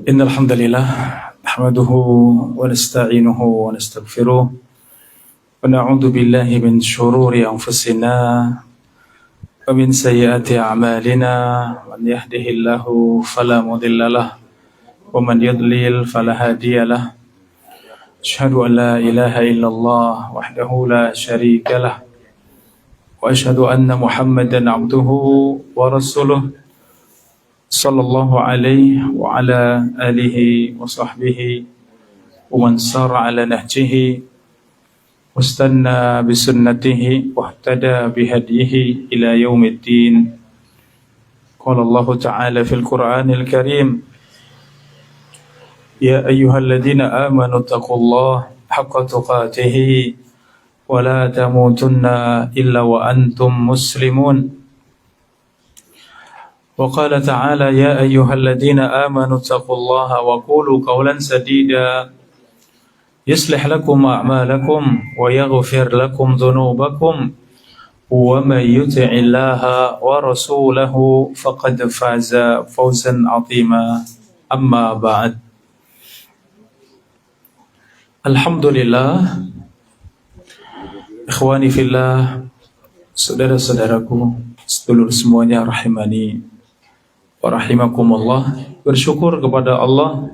إن الحمد لله نحمده ونستعينه ونستغفره ونعوذ بالله من شرور أنفسنا ومن سيئات أعمالنا من يهده الله فلا مضل له ومن يضلل فلا هادي له أشهد أن لا إله إلا الله وحده لا شريك له وأشهد أن محمدا عبده ورسوله صلى الله عليه وعلى آله وصحبه ومن سار على نهجه واستنى بسنته واهتدى بهديه إلى يوم الدين. قال الله تعالى في القرآن الكريم: يا أيها الذين آمنوا اتقوا الله حق تقاته ولا تموتن إلا وأنتم مسلمون. وقال تعالى: يا أيها الذين آمنوا اتقوا الله وقولوا قولا سديدا يصلح لكم أعمالكم ويغفر لكم ذنوبكم ومن يطع الله ورسوله فقد فاز فوزا عظيما. أما بعد. Alhamdulillah, ikhwani fillah, saudara-saudaraku, sedulur semuanya rahimani wa rahimakumullah, bersyukur kepada Allah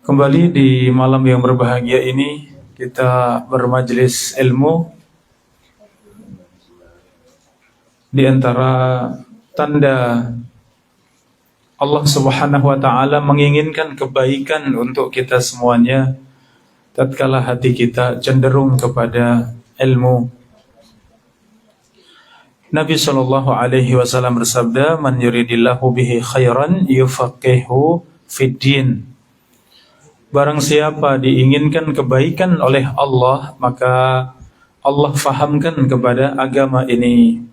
kembali di malam yang berbahagia ini kita bermajelis ilmu. Di antara tanda Allah Subhanahu wa taala menginginkan kebaikan untuk kita semuanya tatkala hati kita cenderung kepada ilmu. Nabi sallallahu alaihi wasallam bersabda, "Man yuridillahu bihi khairan yufaqihu fid din." Barang siapa diinginkan kebaikan oleh Allah, maka Allah fahamkan kepada agama ini.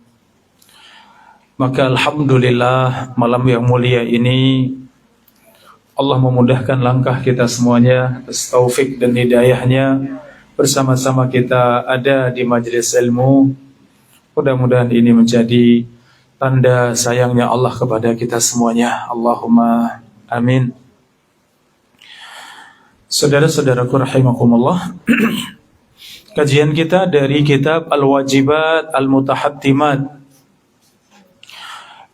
Maka alhamdulillah, malam yang mulia ini Allah memudahkan langkah kita semuanya atas taufik dan hidayahnya. Bersama-sama kita ada di majelis ilmu. Mudah-mudahan ini menjadi tanda sayangnya Allah kepada kita semuanya. Allahumma amin. Saudara-saudaraku rahimakumullah, kajian kita dari kitab Al-Wajibat Al-Mutahattimat,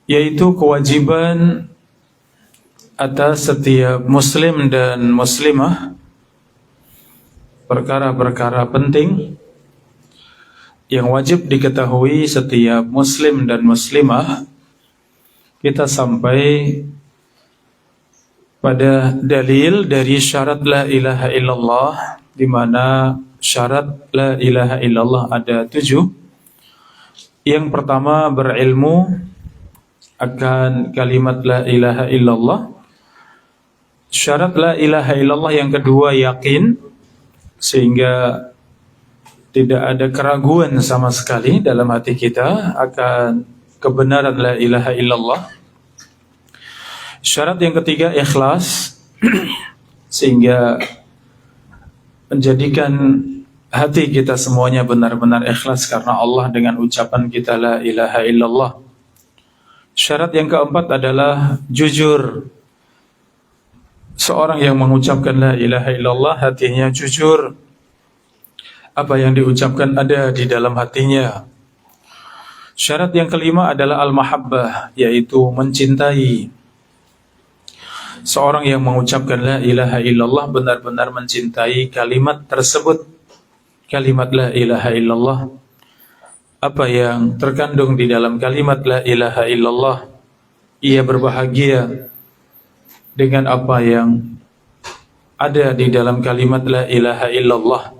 yaitu kewajiban atas setiap muslim dan muslimah, perkara-perkara penting yang wajib diketahui setiap muslim dan muslimah. Kita sampai pada dalil dari syarat la ilaha illallah, di mana syarat la ilaha illallah ada 7. Yang pertama, berilmu akan kalimat la ilaha illallah. Syarat la ilaha illallah yang kedua, yakin, sehingga tidak ada keraguan sama sekali dalam hati kita akan kebenaran la ilaha illallah. Syarat yang ketiga, ikhlas, sehingga menjadikan hati kita semuanya benar-benar ikhlas karena Allah dengan ucapan kita la ilaha illallah. Syarat yang keempat adalah jujur. Seorang yang mengucapkan la ilaha illallah hatinya jujur. Apa yang diucapkan ada di dalam hatinya. Syarat yang kelima adalah al-mahabbah, yaitu mencintai. Seorang yang mengucapkan la ilaha illallah benar-benar mencintai kalimat tersebut. Kalimat la ilaha illallah. Apa yang terkandung di dalam kalimat la ilaha illallah, ia berbahagia dengan apa yang ada di dalam kalimat la ilaha illallah.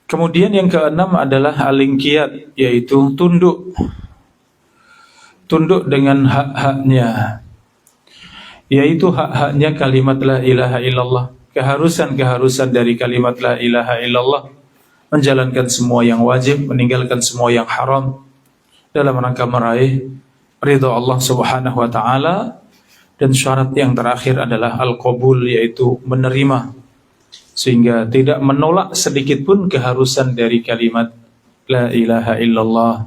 Kemudian yang keenam adalah al-inqiyad, yaitu tunduk. Tunduk dengan hak-haknya, yaitu hak-haknya kalimat la ilaha illallah. Keharusan-keharusan dari kalimat la ilaha illallah, menjalankan semua yang wajib, meninggalkan semua yang haram, dalam rangka meraih ridha Allah Subhanahu wa taala. Dan syarat yang terakhir adalah al-qabul, yaitu menerima, sehingga tidak menolak sedikit pun keharusan dari kalimat la ilaha illallah.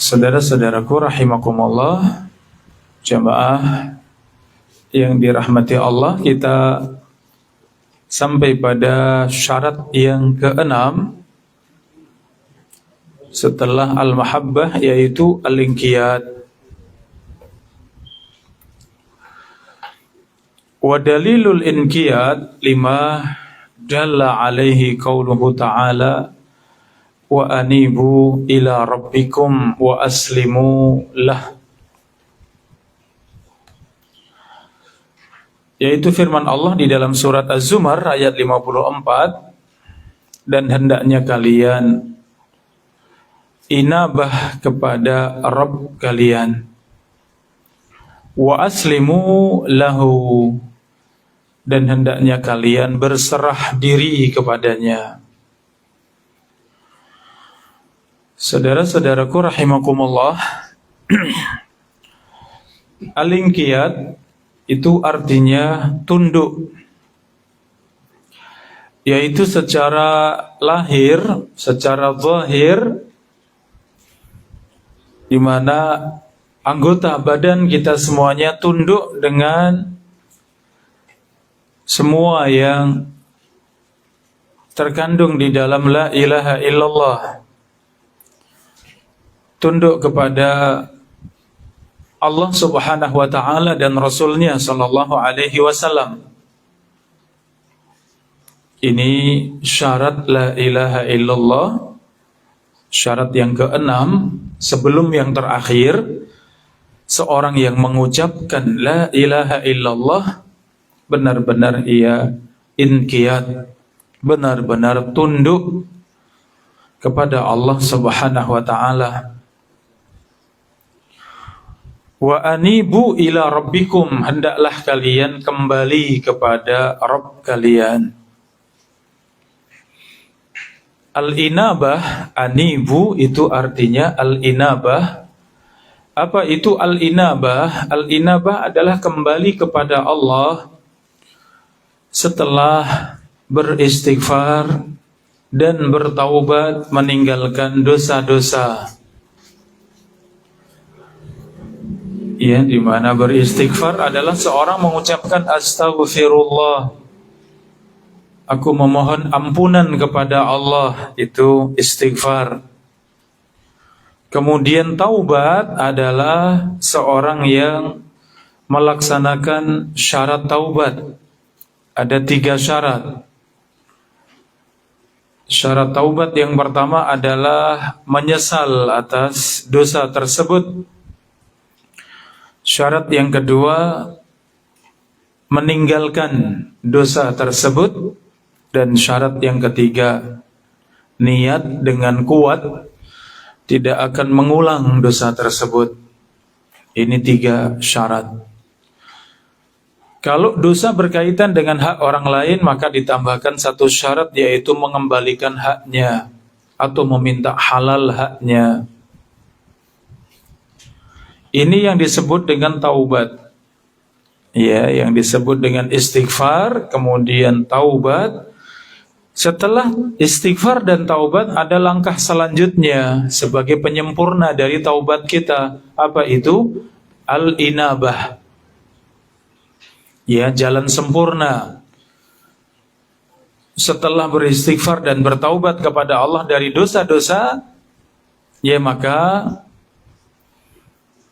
Saudara-saudaraku rahimakumullah, jamaah yang dirahmati Allah, kita sampai pada syarat yang keenam setelah al-mahabbah, yaitu al-inqiyad. Wa dalilul inqiyad lima dalla alaihi qauluhu ta'ala wa anibu ila rabbikum wa aslimu lah, yaitu firman Allah di dalam surat Az-Zumar ayat 54, dan hendaknya kalian inabah kepada Rabb kalian, wa aslimu lahu, dan hendaknya kalian berserah diri kepadanya. Saudara-saudaraku rahimakumullah, al-inqiyad itu artinya tunduk, yaitu secara lahir, secara zahir, di mana anggota badan kita semuanya tunduk dengan semua yang terkandung di dalam la ilaha illallah, tunduk kepada Allah Subhanahu wa ta'ala dan Rasulnya sallallahu alaihi wasallam. Ini syarat la ilaha illallah, syarat yang keenam sebelum yang terakhir. Seorang yang mengucapkan la ilaha illallah benar-benar ia inqiyad, benar-benar tunduk kepada Allah Subhanahu wa ta'ala. Wa anibu ila rabbikum, hendaklah kalian kembali kepada Rabb kalian. Al-inabah, anibu itu artinya al-inabah. Apa itu al-inabah? Al-inabah adalah kembali kepada Allah setelah beristighfar dan bertaubat meninggalkan dosa-dosa. Ya, di mana beristighfar adalah seorang mengucapkan astaghfirullah, aku memohon ampunan kepada Allah, itu istighfar. Kemudian taubat adalah seorang yang melaksanakan syarat taubat. Ada 3 syarat. Syarat taubat yang pertama adalah menyesal atas dosa tersebut. Syarat yang kedua, meninggalkan dosa tersebut. Dan syarat yang ketiga, niat dengan kuat tidak akan mengulang dosa tersebut. Ini 3 syarat. Kalau dosa berkaitan dengan hak orang lain, maka ditambahkan 1 syarat, yaitu mengembalikan haknya atau meminta halal haknya. Ini yang disebut dengan taubat. Ya, yang disebut dengan istighfar, kemudian taubat. Setelah istighfar dan taubat ada langkah selanjutnya sebagai penyempurna dari taubat kita. Apa itu? Al-inabah. Ya, jalan sempurna. Setelah beristighfar dan bertaubat kepada Allah dari dosa-dosa, ya maka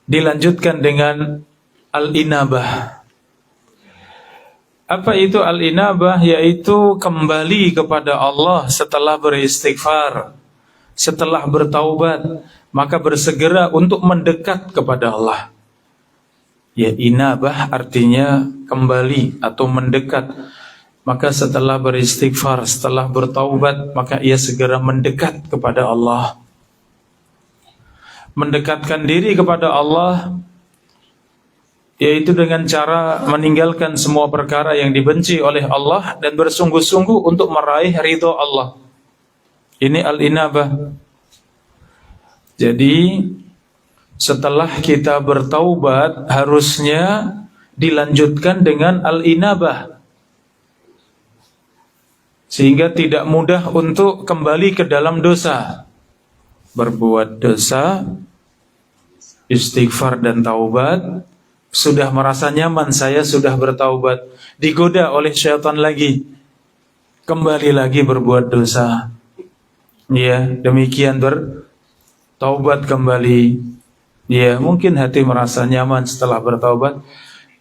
dilanjutkan dengan al-inabah. Apa itu al-inabah? Yaitu kembali kepada Allah setelah beristighfar, setelah bertaubat, maka bersegera untuk mendekat kepada Allah. Ya, inabah artinya kembali atau mendekat. Maka setelah beristighfar, setelah bertaubat, maka ia segera mendekat kepada Allah. Mendekatkan diri kepada Allah yaitu dengan cara meninggalkan semua perkara yang dibenci oleh Allah dan bersungguh-sungguh untuk meraih ridho Allah. Ini al-inabah. Jadi setelah kita bertaubat harusnya dilanjutkan dengan al-inabah, sehingga tidak mudah untuk kembali ke dalam dosa. Berbuat dosa, istighfar dan taubat, sudah merasa nyaman, saya sudah bertaubat, digoda oleh syaitan lagi, kembali lagi berbuat dosa. Ya, demikian bertaubat kembali. Ya, mungkin hati merasa nyaman setelah bertaubat,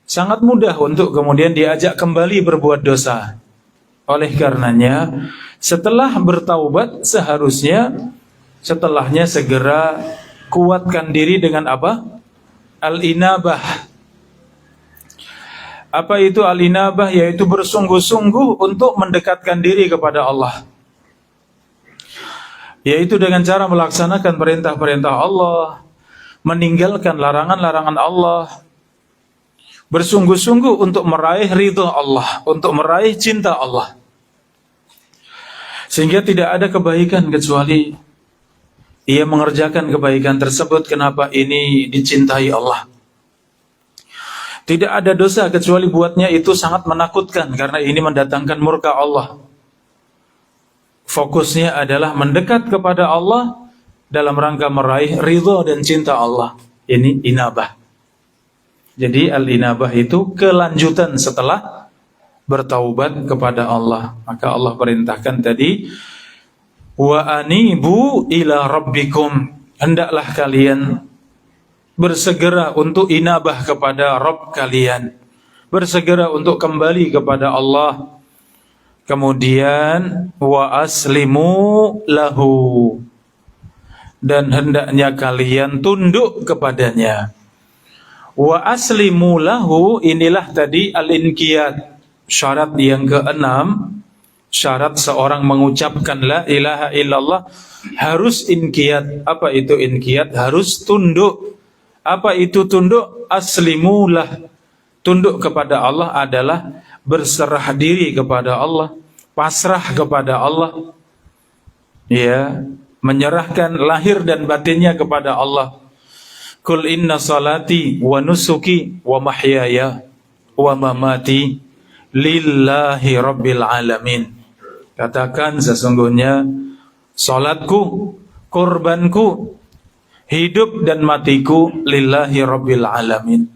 sangat mudah untuk kemudian diajak kembali berbuat dosa. Oleh karenanya, setelah bertaubat seharusnya setelahnya segera kuatkan diri dengan apa? Al-inabah. Apa itu al-inabah? Yaitu bersungguh-sungguh untuk mendekatkan diri kepada Allah. Yaitu dengan cara melaksanakan perintah-perintah Allah, meninggalkan larangan-larangan Allah, bersungguh-sungguh untuk meraih ridha Allah, untuk meraih cinta Allah. Sehingga tidak ada kebaikan kecuali ia mengerjakan kebaikan tersebut. Kenapa? Ini dicintai Allah. Tidak ada dosa kecuali buatnya itu sangat menakutkan, karena ini mendatangkan murka Allah. Fokusnya adalah mendekat kepada Allah dalam rangka meraih ridha dan cinta Allah. Ini inabah. Jadi al-inabah itu kelanjutan setelah bertaubat kepada Allah. Maka Allah perintahkan tadi, wa anibu ila rabbikum, hendaklah kalian bersegera untuk inabah kepada Rabb kalian, bersegera untuk kembali kepada Allah. Kemudian wa aslimu lahu, dan hendaknya kalian tunduk kepadanya. Wa aslimu lahu, inilah tadi al-inqiyad, syarat yang keenam. Syarat seorang mengucapkan la ilaha illallah harus inqiyad. Apa itu inqiyad? Harus tunduk. Apa itu tunduk? Aslimu lah. Tunduk kepada Allah adalah berserah diri kepada Allah, pasrah kepada Allah, ya, menyerahkan lahir dan batinnya kepada Allah. Qul inna salati wa nusuki wa mahyaya wa mamati lillahi rabbil alamin. Katakan, sesungguhnya salatku, kurbanku, hidup dan matiku lillahi rabbil alamin.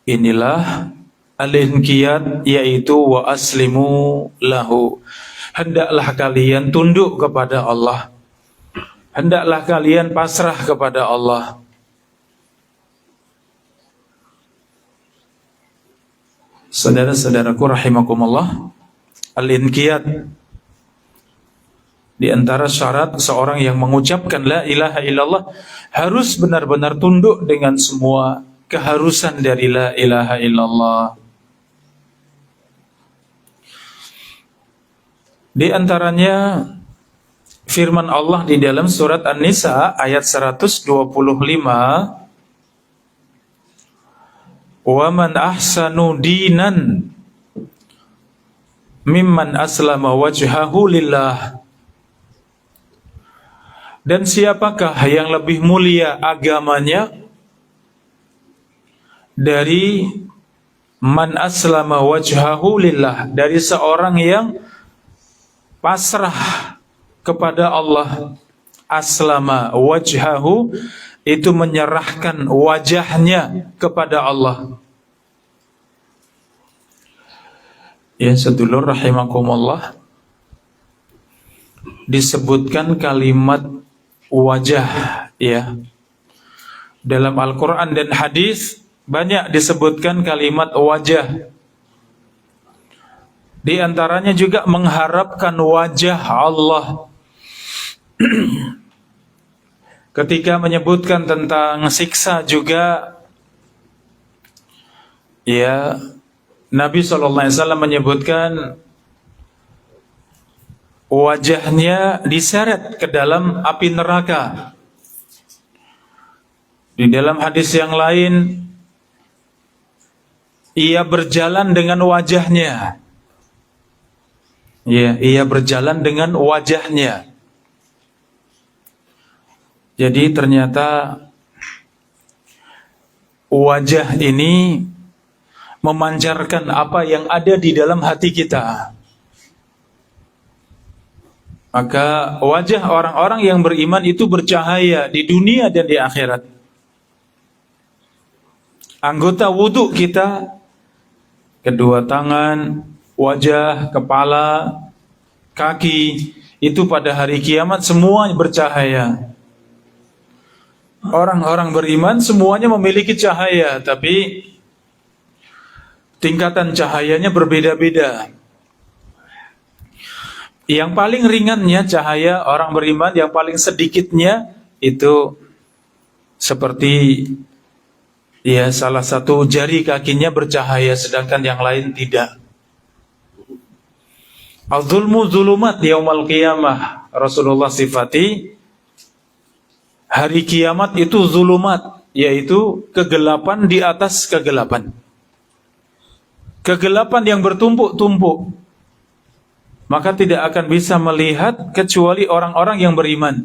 Inilah al-inqiyad, yaitu wa aslimu lahu. Hendaklah kalian tunduk kepada Allah. Hendaklah kalian pasrah kepada Allah. Saudara-saudaraku rahimakumullah, al-inqiyad di antara syarat seorang yang mengucapkan la ilaha illallah harus benar-benar tunduk dengan semua keharusan dari la ilaha illallah. Di antaranya firman Allah di dalam surat An-Nisa ayat 125, wa man ahsanu dinan mimman aslama wajhahu lillah. Dan siapakah yang lebih mulia agamanya dari man aslama wajhahu lillah, dari seorang yang pasrah kepada Allah. Aslama wajhahu itu menyerahkan wajahnya kepada Allah. Ya sedulur rahimakumullah, disebutkan kalimat wajah, ya, dalam Al-Quran dan hadis banyak disebutkan kalimat wajah. Di antaranya juga mengharapkan wajah Allah. Ketika menyebutkan tentang siksa juga, ya, Nabi SAW menyebutkan wajahnya diseret ke dalam api neraka. Di dalam hadis yang lain, ia berjalan dengan wajahnya. Ya, ia berjalan dengan wajahnya. Jadi ternyata wajah ini memancarkan apa yang ada di dalam hati kita. Maka wajah orang-orang yang beriman itu bercahaya di dunia dan di akhirat. Anggota wudhu kita, kedua tangan, wajah, kepala, kaki, itu pada hari kiamat semua bercahaya. Orang-orang beriman semuanya memiliki cahaya, tapi tingkatan cahayanya berbeda-beda. Yang paling ringannya cahaya orang beriman, yang paling sedikitnya itu seperti salah satu jari kakinya bercahaya sedangkan yang lain tidak. Al-zulmu zulumat yaumal qiyamah. Rasulullah sifati hari kiamat itu zulumat, yaitu kegelapan di atas kegelapan. Kegelapan yang bertumpuk-tumpuk. Maka tidak akan bisa melihat kecuali orang-orang yang beriman.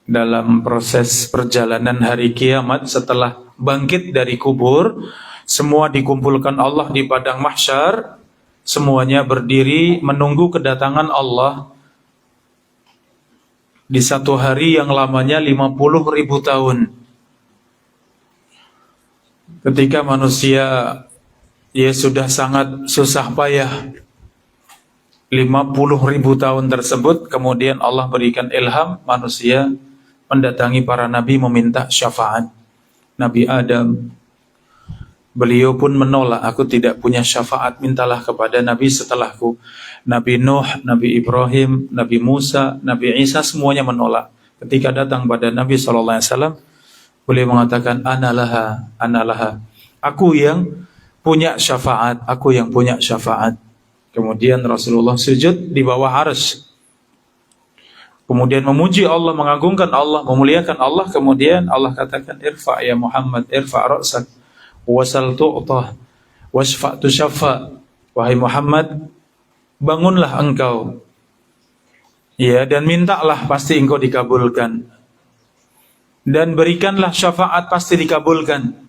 Dalam proses perjalanan hari kiamat setelah bangkit dari kubur, semua dikumpulkan Allah di padang mahsyar, semuanya berdiri menunggu kedatangan Allah di satu hari yang lamanya 50.000 tahun. Ketika manusia sudah sangat susah payah 50.000 tahun tersebut, kemudian Allah berikan ilham, manusia mendatangi para nabi meminta syafaat. Nabi Adam, beliau pun menolak, aku tidak punya syafaat, mintalah kepada nabi setelahku. Nabi Nuh, Nabi Ibrahim, Nabi Musa, Nabi Isa, semuanya menolak. Ketika datang pada Nabi SAW, beliau mengatakan, Analaha, aku yang punya syafaat, aku yang punya syafaat. Kemudian Rasulullah sujud di bawah arsy. Kemudian memuji Allah, mengagungkan Allah, memuliakan Allah. Kemudian Allah katakan, irfa ya Muhammad, irfa ra'sak, wasal tu'tah, wasfa' tusyaffa. Wahai Muhammad, bangunlah engkau, dan mintalah, pasti engkau dikabulkan. Dan berikanlah syafaat, pasti dikabulkan.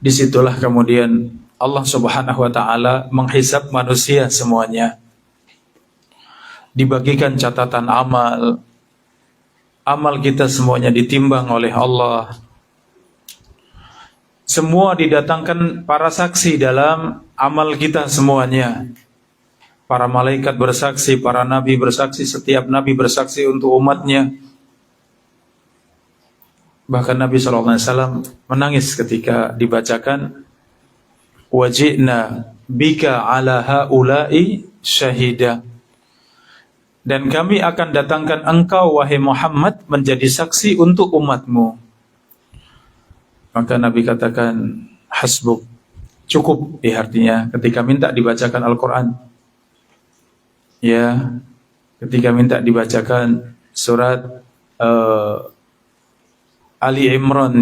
Disitulah kemudian Allah Subhanahu wa ta'ala menghisab manusia semuanya. Dibagikan catatan amal. Amal kita semuanya ditimbang oleh Allah. Semua didatangkan para saksi dalam amal kita semuanya. Para malaikat bersaksi, para nabi bersaksi, setiap nabi bersaksi untuk umatnya. Bahkan Nabi SAW menangis ketika dibacakan wajibna bika ala haula'i syahida, dan kami akan datangkan engkau wahai Muhammad menjadi saksi untuk umatmu. Maka Nabi katakan hasbuk, cukup, artinya ketika minta dibacakan Al-Quran, ketika minta dibacakan surat Ali Imran,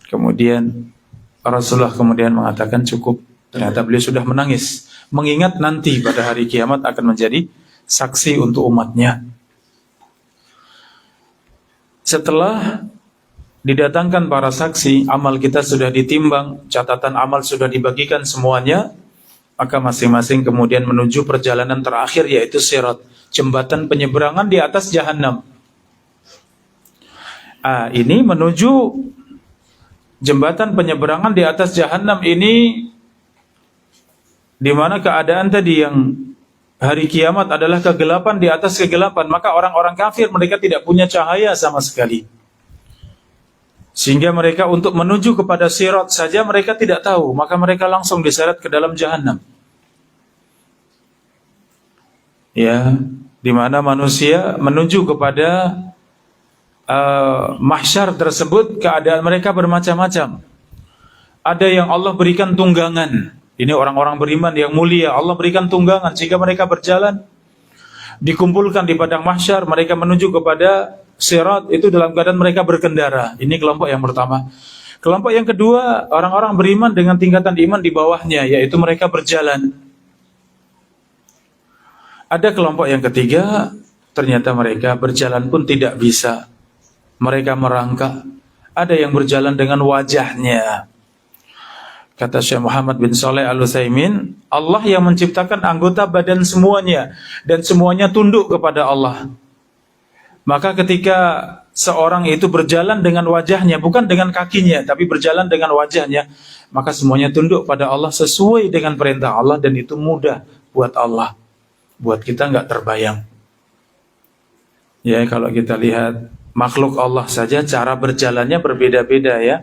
kemudian Rasulullah kemudian mengatakan cukup. Ternyata beliau sudah menangis, mengingat nanti pada hari kiamat akan menjadi saksi untuk umatnya. Setelah didatangkan para saksi, amal kita sudah ditimbang, catatan amal sudah dibagikan semuanya, maka masing-masing kemudian menuju perjalanan terakhir, yaitu sirat, jembatan penyeberangan di atas jahanam. Ini menuju jembatan penyeberangan di atas jahanam ini, di mana keadaan tadi yang hari kiamat adalah kegelapan di atas kegelapan, maka orang-orang kafir mereka tidak punya cahaya sama sekali. Sehingga mereka untuk menuju kepada sirat saja mereka tidak tahu, maka mereka langsung diseret ke dalam jahanam. Di mana manusia menuju kepada mahsyar tersebut, keadaan mereka bermacam-macam. Ada yang Allah berikan tunggangan. Ini orang-orang beriman yang mulia, Allah berikan tunggangan sehingga mereka berjalan, dikumpulkan di padang mahsyar, mereka menuju kepada sirat itu dalam keadaan mereka berkendara. Ini kelompok yang pertama. Kelompok yang kedua, orang-orang beriman dengan tingkatan iman di bawahnya, yaitu mereka berjalan. Ada kelompok yang ketiga, ternyata mereka berjalan pun tidak bisa. Mereka merangkak. Ada yang berjalan dengan wajahnya. Kata Syekh Muhammad bin Shalih Al-Utsaimin, Allah yang menciptakan anggota badan semuanya dan semuanya tunduk kepada Allah. Maka ketika seorang itu berjalan dengan wajahnya, bukan dengan kakinya, tapi berjalan dengan wajahnya, maka semuanya tunduk pada Allah sesuai dengan perintah Allah, dan itu mudah buat Allah. Buat kita nggak terbayang. Ya, kalau kita lihat makhluk Allah saja cara berjalannya berbeda-beda ya.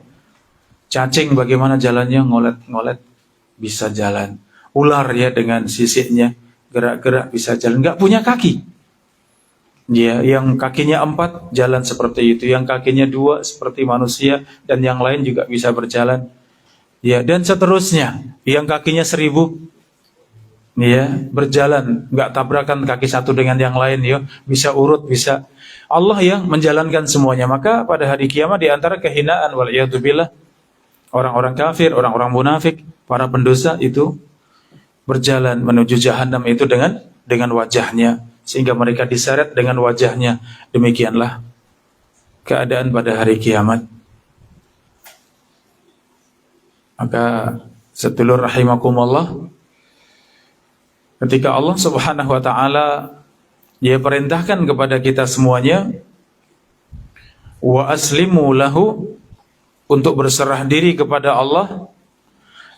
Cacing bagaimana jalannya, ngolet-ngolet bisa jalan. Ular ya dengan sisiknya gerak-gerak bisa jalan, nggak punya kaki. Ya, yang kakinya 4 jalan seperti itu, yang kakinya 2 seperti manusia, dan yang lain juga bisa berjalan. Ya, dan seterusnya, yang kakinya 1000, ya berjalan, nggak tabrakan kaki satu dengan yang lain, ya bisa urut, bisa. Allah yang menjalankan semuanya. Maka pada hari kiamat di antara kehinaan waliyadzubillah, orang-orang kafir, orang-orang munafik, para pendosa itu berjalan menuju jahanam itu dengan wajahnya, sehingga mereka diseret dengan wajahnya. Demikianlah keadaan pada hari kiamat. Maka sedulur rahimakumullah, ketika Allah Subhanahu wa taala Dia perintahkan kepada kita semuanya, wa aslimu lahu, untuk berserah diri kepada Allah.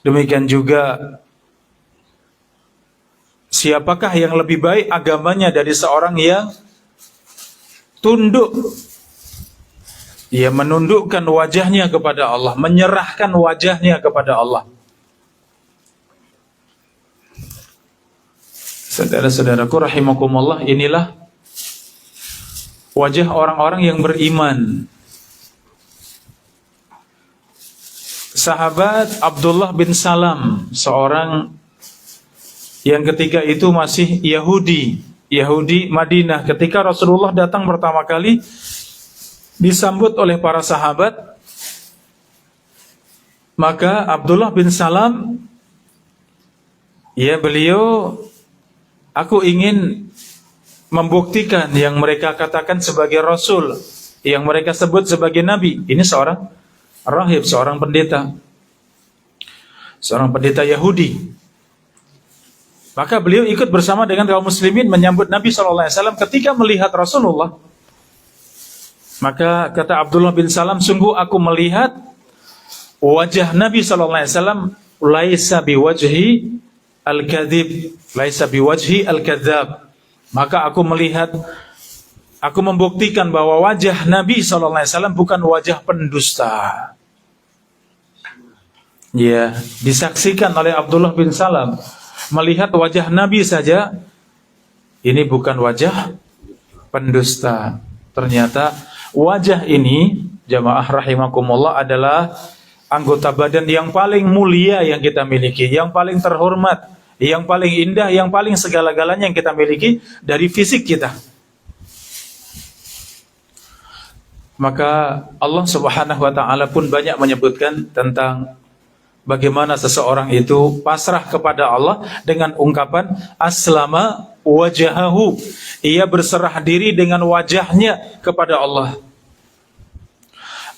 Demikian juga siapakah yang lebih baik agamanya dari seorang yang tunduk, ia menundukkan wajahnya kepada Allah, menyerahkan wajahnya kepada Allah. Saudara-saudaraku rahimakumullah, inilah wajah orang-orang yang beriman. Sahabat Abdullah bin Salam, seorang yang ketika itu masih Yahudi Madinah, ketika Rasulullah datang pertama kali, disambut oleh para sahabat, maka Abdullah bin Salam, ya beliau, aku ingin membuktikan yang mereka katakan sebagai Rasul, yang mereka sebut sebagai Nabi. Ini seorang rahib, seorang pendeta Yahudi. Maka beliau ikut bersama dengan kaum muslimin menyambut Nabi SAW. Ketika melihat Rasulullah, maka kata Abdullah bin Salam, sungguh aku melihat wajah Nabi SAW, laisa biwajhi al-kadhib, laisa biwajhi al-kadzab. Maka aku melihat, aku membuktikan bahwa wajah Nabi SAW bukan wajah pendusta. Ya, disaksikan oleh Abdullah bin Salam, melihat wajah Nabi saja, ini bukan wajah pendusta. Ternyata wajah ini, jamaah rahimakumullah, adalah anggota badan yang paling mulia yang kita miliki, yang paling terhormat, yang paling indah, yang paling segala-galanya yang kita miliki dari fisik kita. Maka Allah Subhanahu wa taala pun banyak menyebutkan tentang bagaimana seseorang itu pasrah kepada Allah dengan ungkapan aslama wajahahu, ia berserah diri dengan wajahnya kepada Allah.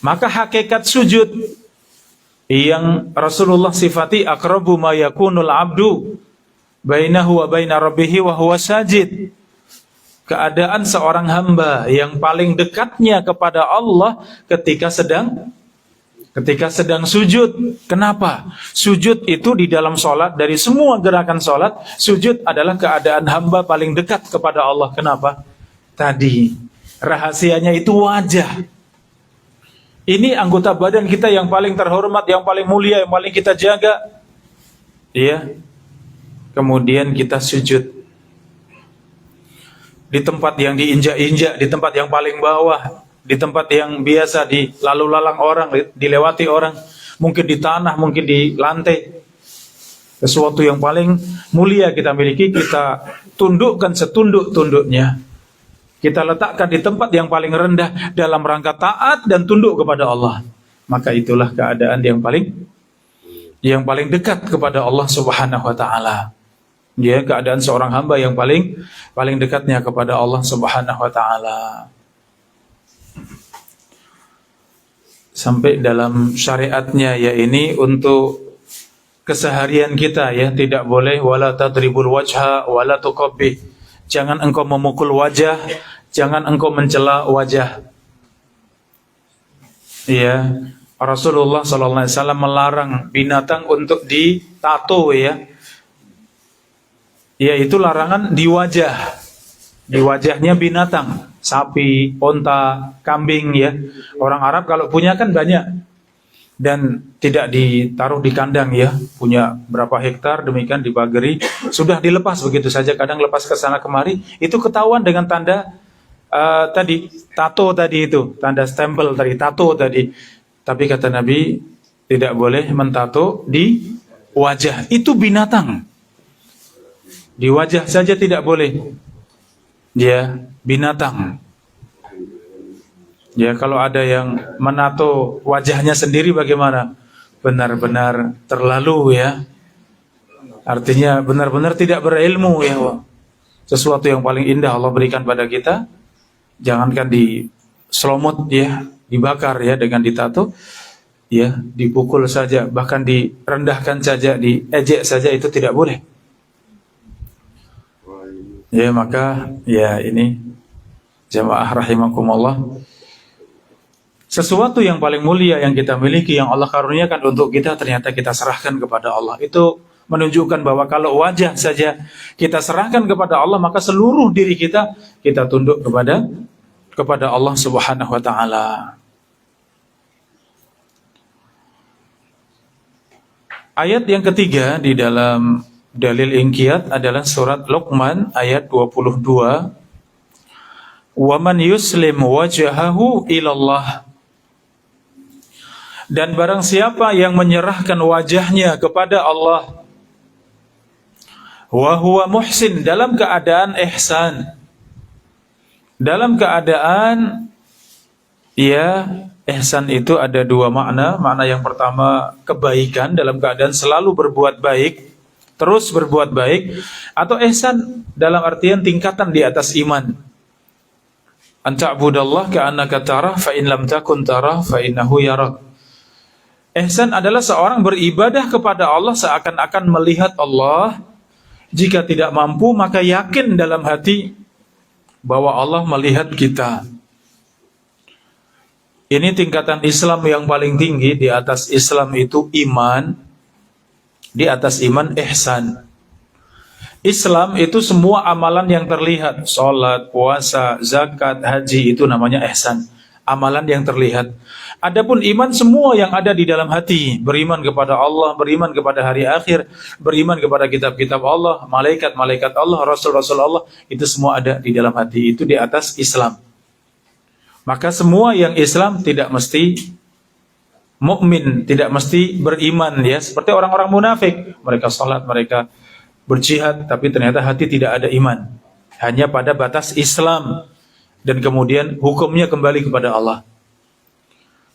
Maka hakikat sujud yang Rasulullah sifati, aqrabu ma yakunul abdu bainahu wa baina rabbih wa huwa sajid, keadaan seorang hamba yang paling dekatnya kepada Allah ketika sedang sujud. Kenapa? Sujud itu di dalam sholat, dari semua gerakan sholat, sujud adalah keadaan hamba paling dekat kepada Allah. Kenapa? Tadi rahasianya itu wajah. Ini anggota badan kita yang paling terhormat, yang paling mulia, yang paling kita jaga. Iya. Kemudian kita sujud di tempat yang diinjak-injak, di tempat yang paling bawah, di tempat yang biasa dilalu lalang orang, dilewati orang, mungkin di tanah, mungkin di lantai. Sesuatu yang paling mulia kita miliki, kita tundukkan setunduk-tunduknya. Kita letakkan di tempat yang paling rendah dalam rangka taat dan tunduk kepada Allah. Maka itulah keadaan yang paling dekat kepada Allah Subhanahu wa taala. Dia keadaan seorang hamba yang paling dekatnya kepada Allah Subhanahu wa taala. Sampai dalam syariatnya, ya ini untuk keseharian kita ya, tidak boleh wala tadribul wajha wala tuqabbih. Jangan engkau memukul wajah, jangan engkau mencela wajah. Ya, Rasulullah sallallahu alaihi wasallam melarang binatang untuk ditato ya. Yaitu larangan di wajah. Di wajahnya binatang, sapi, onta, kambing ya. Orang Arab kalau punya kan banyak. Dan tidak ditaruh di kandang ya, punya berapa hektar demikian dibageri, sudah dilepas begitu saja, kadang lepas ke sana kemari, itu ketahuan dengan tanda tadi tato tadi itu, tanda stempel tadi, tato tadi. Tapi kata Nabi tidak boleh mentato di wajah, itu binatang. Di wajah saja tidak boleh. Dia binatang. Ya, kalau ada yang menato wajahnya sendiri bagaimana? Benar-benar terlalu ya. Artinya benar-benar tidak berilmu ya. Sesuatu yang paling indah Allah berikan pada kita, jangankan di selomot ya, dibakar ya dengan ditato, ya, dipukul saja, bahkan direndahkan saja, diejek saja, itu tidak boleh. Ya, maka ya ini jamaah rahimakumullah, sesuatu yang paling mulia yang kita miliki, yang Allah karuniakan untuk kita, ternyata kita serahkan kepada Allah. Itu menunjukkan bahwa kalau wajah saja kita serahkan kepada Allah, maka seluruh diri kita tunduk kepada Allah Subhanahu wa taala. Ayat yang ketiga di dalam dalil inqiyad adalah surat Luqman ayat 22. Wa man yuslim wajhahu ilallah. Dan barang siapa yang menyerahkan wajahnya kepada Allah, wa huwa muhsin, dalam keadaan ihsan, dalam keadaan ya, ihsan itu ada dua makna. Makna yang pertama kebaikan, dalam keadaan selalu berbuat baik, terus berbuat baik, atau ihsan dalam artian tingkatan di atas iman. Anta'budallah ka'annaka tarah fa in lam takun tarah fa innahu yarak. Ihsan adalah seorang beribadah kepada Allah seakan-akan melihat Allah. Jika tidak mampu, maka yakin dalam hati bahwa Allah melihat kita. Ini tingkatan Islam yang paling tinggi. Di atas Islam itu iman, di atas iman ihsan. Islam itu semua amalan yang terlihat, sholat, puasa, zakat, haji, itu namanya ihsan, amalan yang terlihat. Adapun iman, semua yang ada di dalam hati, beriman kepada Allah, beriman kepada hari akhir, beriman kepada kitab-kitab Allah, malaikat-malaikat Allah, rasul-rasul Allah, itu semua ada di dalam hati, itu di atas Islam. Maka semua yang Islam tidak mesti mukmin, tidak mesti beriman ya, seperti orang-orang munafik, mereka salat, mereka berjihad, tapi ternyata hati tidak ada iman, hanya pada batas Islam, dan kemudian hukumnya kembali kepada Allah.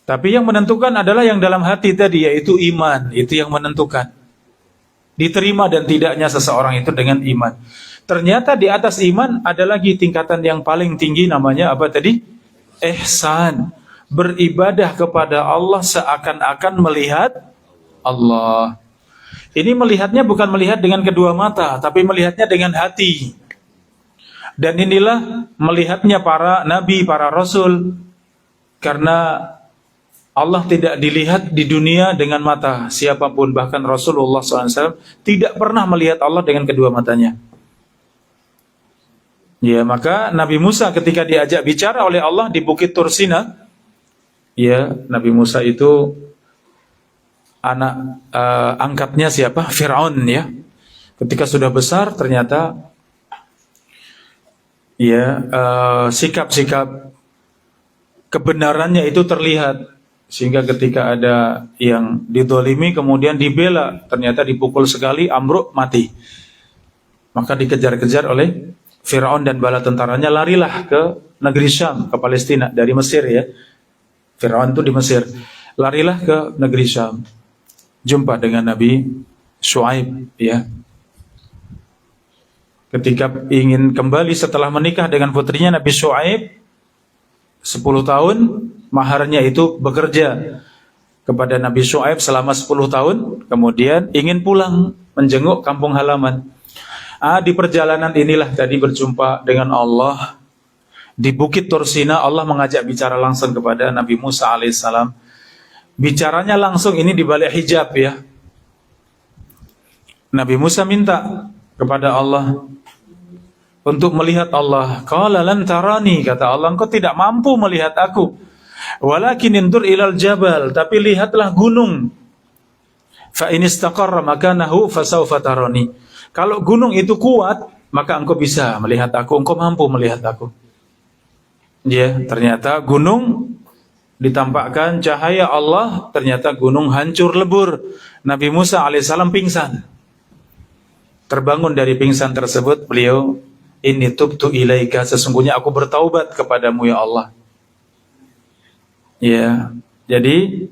Tapi yang menentukan adalah yang dalam hati tadi, yaitu iman. Itu yang menentukan diterima dan tidaknya seseorang itu dengan iman. Ternyata di atas iman ada lagi tingkatan yang paling tinggi, namanya apa tadi? Ihsan. Beribadah kepada Allah seakan-akan melihat Allah. Ini melihatnya bukan melihat dengan kedua mata, tapi melihatnya dengan hati. Dan inilah melihatnya para nabi, para rasul. Karena Allah tidak dilihat di dunia dengan mata siapapun, bahkan Rasulullah SAW tidak pernah melihat Allah dengan kedua matanya. Ya, maka Nabi Musa ketika diajak bicara oleh Allah di Bukit Tursina, ya, Nabi Musa itu anak angkatnya siapa? Fir'aun ya. Ketika sudah besar ternyata ya sikap-sikap kebenarannya itu terlihat. Sehingga ketika ada yang didolimi kemudian dibela, ternyata dipukul sekali, ambruk, mati. Maka dikejar-kejar oleh Fir'aun dan bala tentaranya, larilah ke negeri Syam, ke Palestina, dari Mesir ya. Fir'aun itu di Mesir. Larilah ke negeri Syam. Jumpa dengan Nabi Syuaib ya. Ketika ingin kembali setelah menikah dengan putrinya Nabi Syuaib, 10 tahun maharnya itu bekerja kepada Nabi Syuaib selama 10 tahun, kemudian ingin pulang menjenguk kampung halaman. Di perjalanan inilah tadi berjumpa dengan Allah. Di Bukit Tursina Allah mengajak bicara langsung kepada Nabi Musa alaihissalam. Bicaranya langsung ini di balik hijab ya. Nabi Musa minta kepada Allah untuk melihat Allah. Qala lan tarani, kata Allah, engkau tidak mampu melihat aku. Walakin indur ilal jabal, tapi lihatlah gunung. Fa in istaqarra makanahu fasawfa tarani. Kalau gunung itu kuat, maka engkau bisa melihat aku, engkau mampu melihat aku. Ya, ternyata gunung ditampakkan cahaya Allah, ternyata gunung hancur lebur. Nabi Musa alaihissalam pingsan. Terbangun dari pingsan tersebut, beliau, inni tubtu ilaika, sesungguhnya aku bertaubat kepadamu ya Allah. Ya, jadi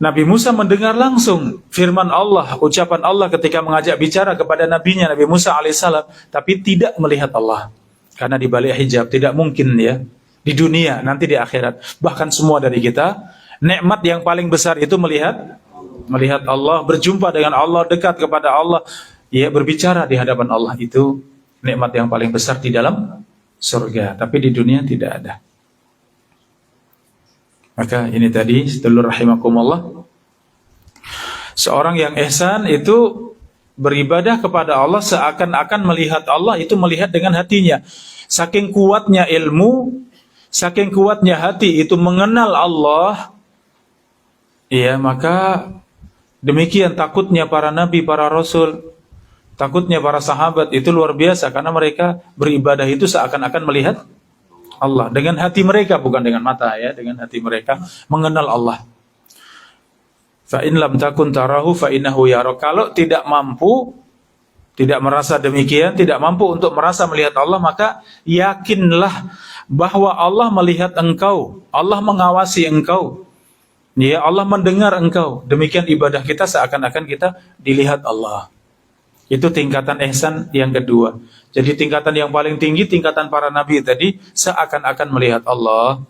Nabi Musa mendengar langsung firman Allah, ucapan Allah ketika mengajak bicara kepada nabinya Nabi Musa alaihissalam, tapi tidak melihat Allah karena di balik hijab. Tidak mungkin ya di dunia, nanti di akhirat. Bahkan semua dari kita, nikmat yang paling besar itu melihat Allah, berjumpa dengan Allah, dekat kepada Allah, ya, berbicara di hadapan Allah. Itu nikmat yang paling besar di dalam surga, tapi di dunia tidak ada. Maka ini tadi, sedulur rahimakumullah, seorang yang ihsan itu beribadah kepada Allah seakan-akan melihat Allah, itu melihat dengan hatinya. Saking kuatnya ilmu, saking kuatnya hati itu mengenal Allah, ya, maka demikian takutnya para nabi, para rasul, takutnya para sahabat itu luar biasa, karena mereka beribadah itu seakan-akan melihat Allah dengan hati mereka, bukan dengan mata ya, dengan hati mereka mengenal Allah. Fa in lam takun tarahu fa innahu yara. Kalau tidak mampu, tidak merasa demikian, tidak mampu untuk merasa melihat Allah, maka yakinlah bahwa Allah melihat engkau, Allah mengawasi engkau. Ya, Allah mendengar engkau. Demikian ibadah kita seakan-akan kita dilihat Allah. Itu tingkatan ihsan yang kedua. Jadi tingkatan yang paling tinggi, tingkatan para nabi tadi, seakan-akan melihat Allah.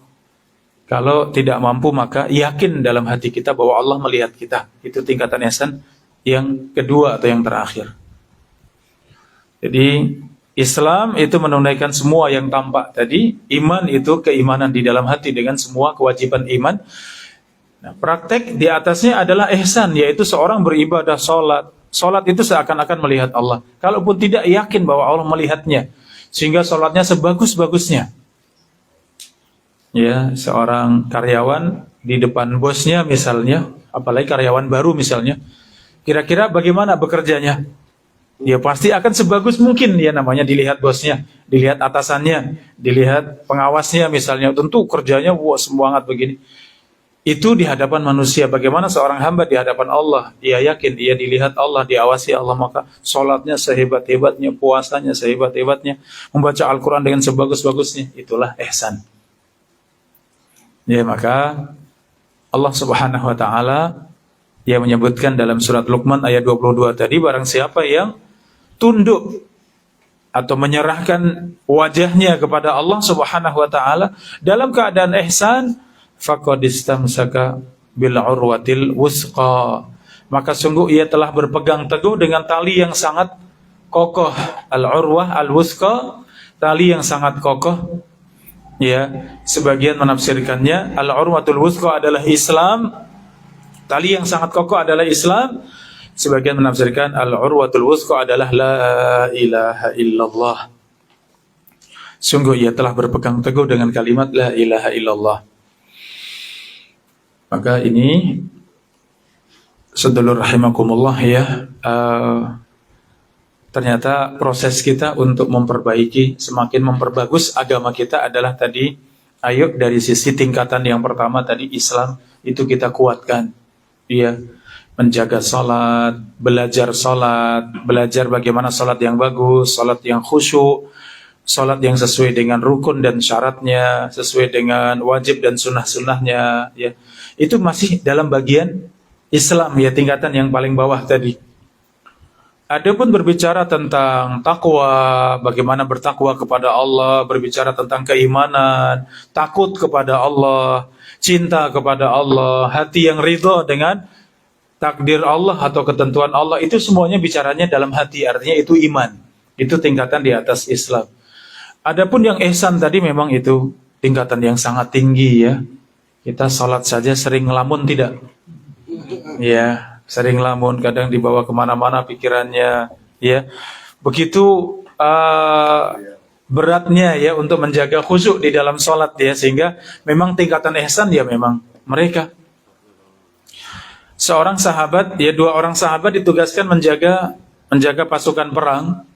Kalau tidak mampu, maka yakin dalam hati kita bahwa Allah melihat kita. Itu tingkatan ihsan yang kedua atau yang terakhir. Jadi Islam itu menunaikan semua yang tampak tadi. Iman itu keimanan di dalam hati dengan semua kewajiban iman. Nah, praktek di atasnya adalah ihsan, yaitu seorang beribadah sholat. Sholat itu seakan-akan melihat Allah. Kalaupun tidak yakin bahwa Allah melihatnya, sehingga sholatnya sebagus-bagusnya. Ya, seorang karyawan di depan bosnya misalnya, apalagi karyawan baru misalnya, kira-kira bagaimana bekerjanya? Ya pasti akan sebagus mungkin, ya, namanya dilihat bosnya, dilihat atasannya, dilihat pengawasnya misalnya, tentu kerjanya wah semangat begini. Itu di hadapan manusia. Bagaimana seorang hamba di hadapan Allah? Ia yakin, ia dilihat Allah, diawasi Allah, maka sholatnya sehebat-hebatnya, puasanya sehebat-hebatnya, membaca Al-Quran dengan sebagus-bagusnya. Itulah ihsan. Ya, maka Allah subhanahu wa ta'ala yang menyebutkan dalam surat Luqman ayat 22 tadi, barang siapa yang tunduk atau menyerahkan wajahnya kepada Allah subhanahu wa ta'ala dalam keadaan ihsan, faqad istamsaka bil urwatil wusqa, maka sungguh ia telah berpegang teguh dengan tali yang sangat kokoh. Al-urwah al-wusqa, tali yang sangat kokoh. Ya, sebagian menafsirkannya al-urwatul wusqa adalah Islam, tali yang sangat kokoh adalah Islam. Sebagian menafsirkan al-urwatul wusqa adalah la ilaha illallah. Sungguh ia telah berpegang teguh dengan kalimat la ilaha illallah. Maka ini, sedulur rahimakumullah ya, ternyata proses kita untuk memperbaiki, semakin memperbagus agama kita adalah tadi, ayo dari sisi tingkatan yang pertama tadi, Islam itu kita kuatkan, ya, menjaga salat, belajar bagaimana salat yang bagus, salat yang khusyuk, salat yang sesuai dengan rukun dan syaratnya, sesuai dengan wajib dan sunnah-sunnahnya, ya. Itu masih dalam bagian Islam, ya, tingkatan yang paling bawah tadi. Adapun berbicara tentang takwa, bagaimana bertakwa kepada Allah, berbicara tentang keimanan, takut kepada Allah, cinta kepada Allah, hati yang ridha dengan takdir Allah atau ketentuan Allah, itu semuanya bicaranya dalam hati, artinya itu iman. Itu tingkatan di atas Islam. Adapun yang ihsan tadi memang itu tingkatan yang sangat tinggi ya. Kita salat saja sering ngelamun tidak? Ya, sering ngelamun, kadang dibawa kemana-mana pikirannya ya. Begitu beratnya ya untuk menjaga khusyuk di dalam salat ya, sehingga memang tingkatan ihsan ya memang mereka. Seorang sahabat, ya 2 orang sahabat ditugaskan menjaga pasukan perang.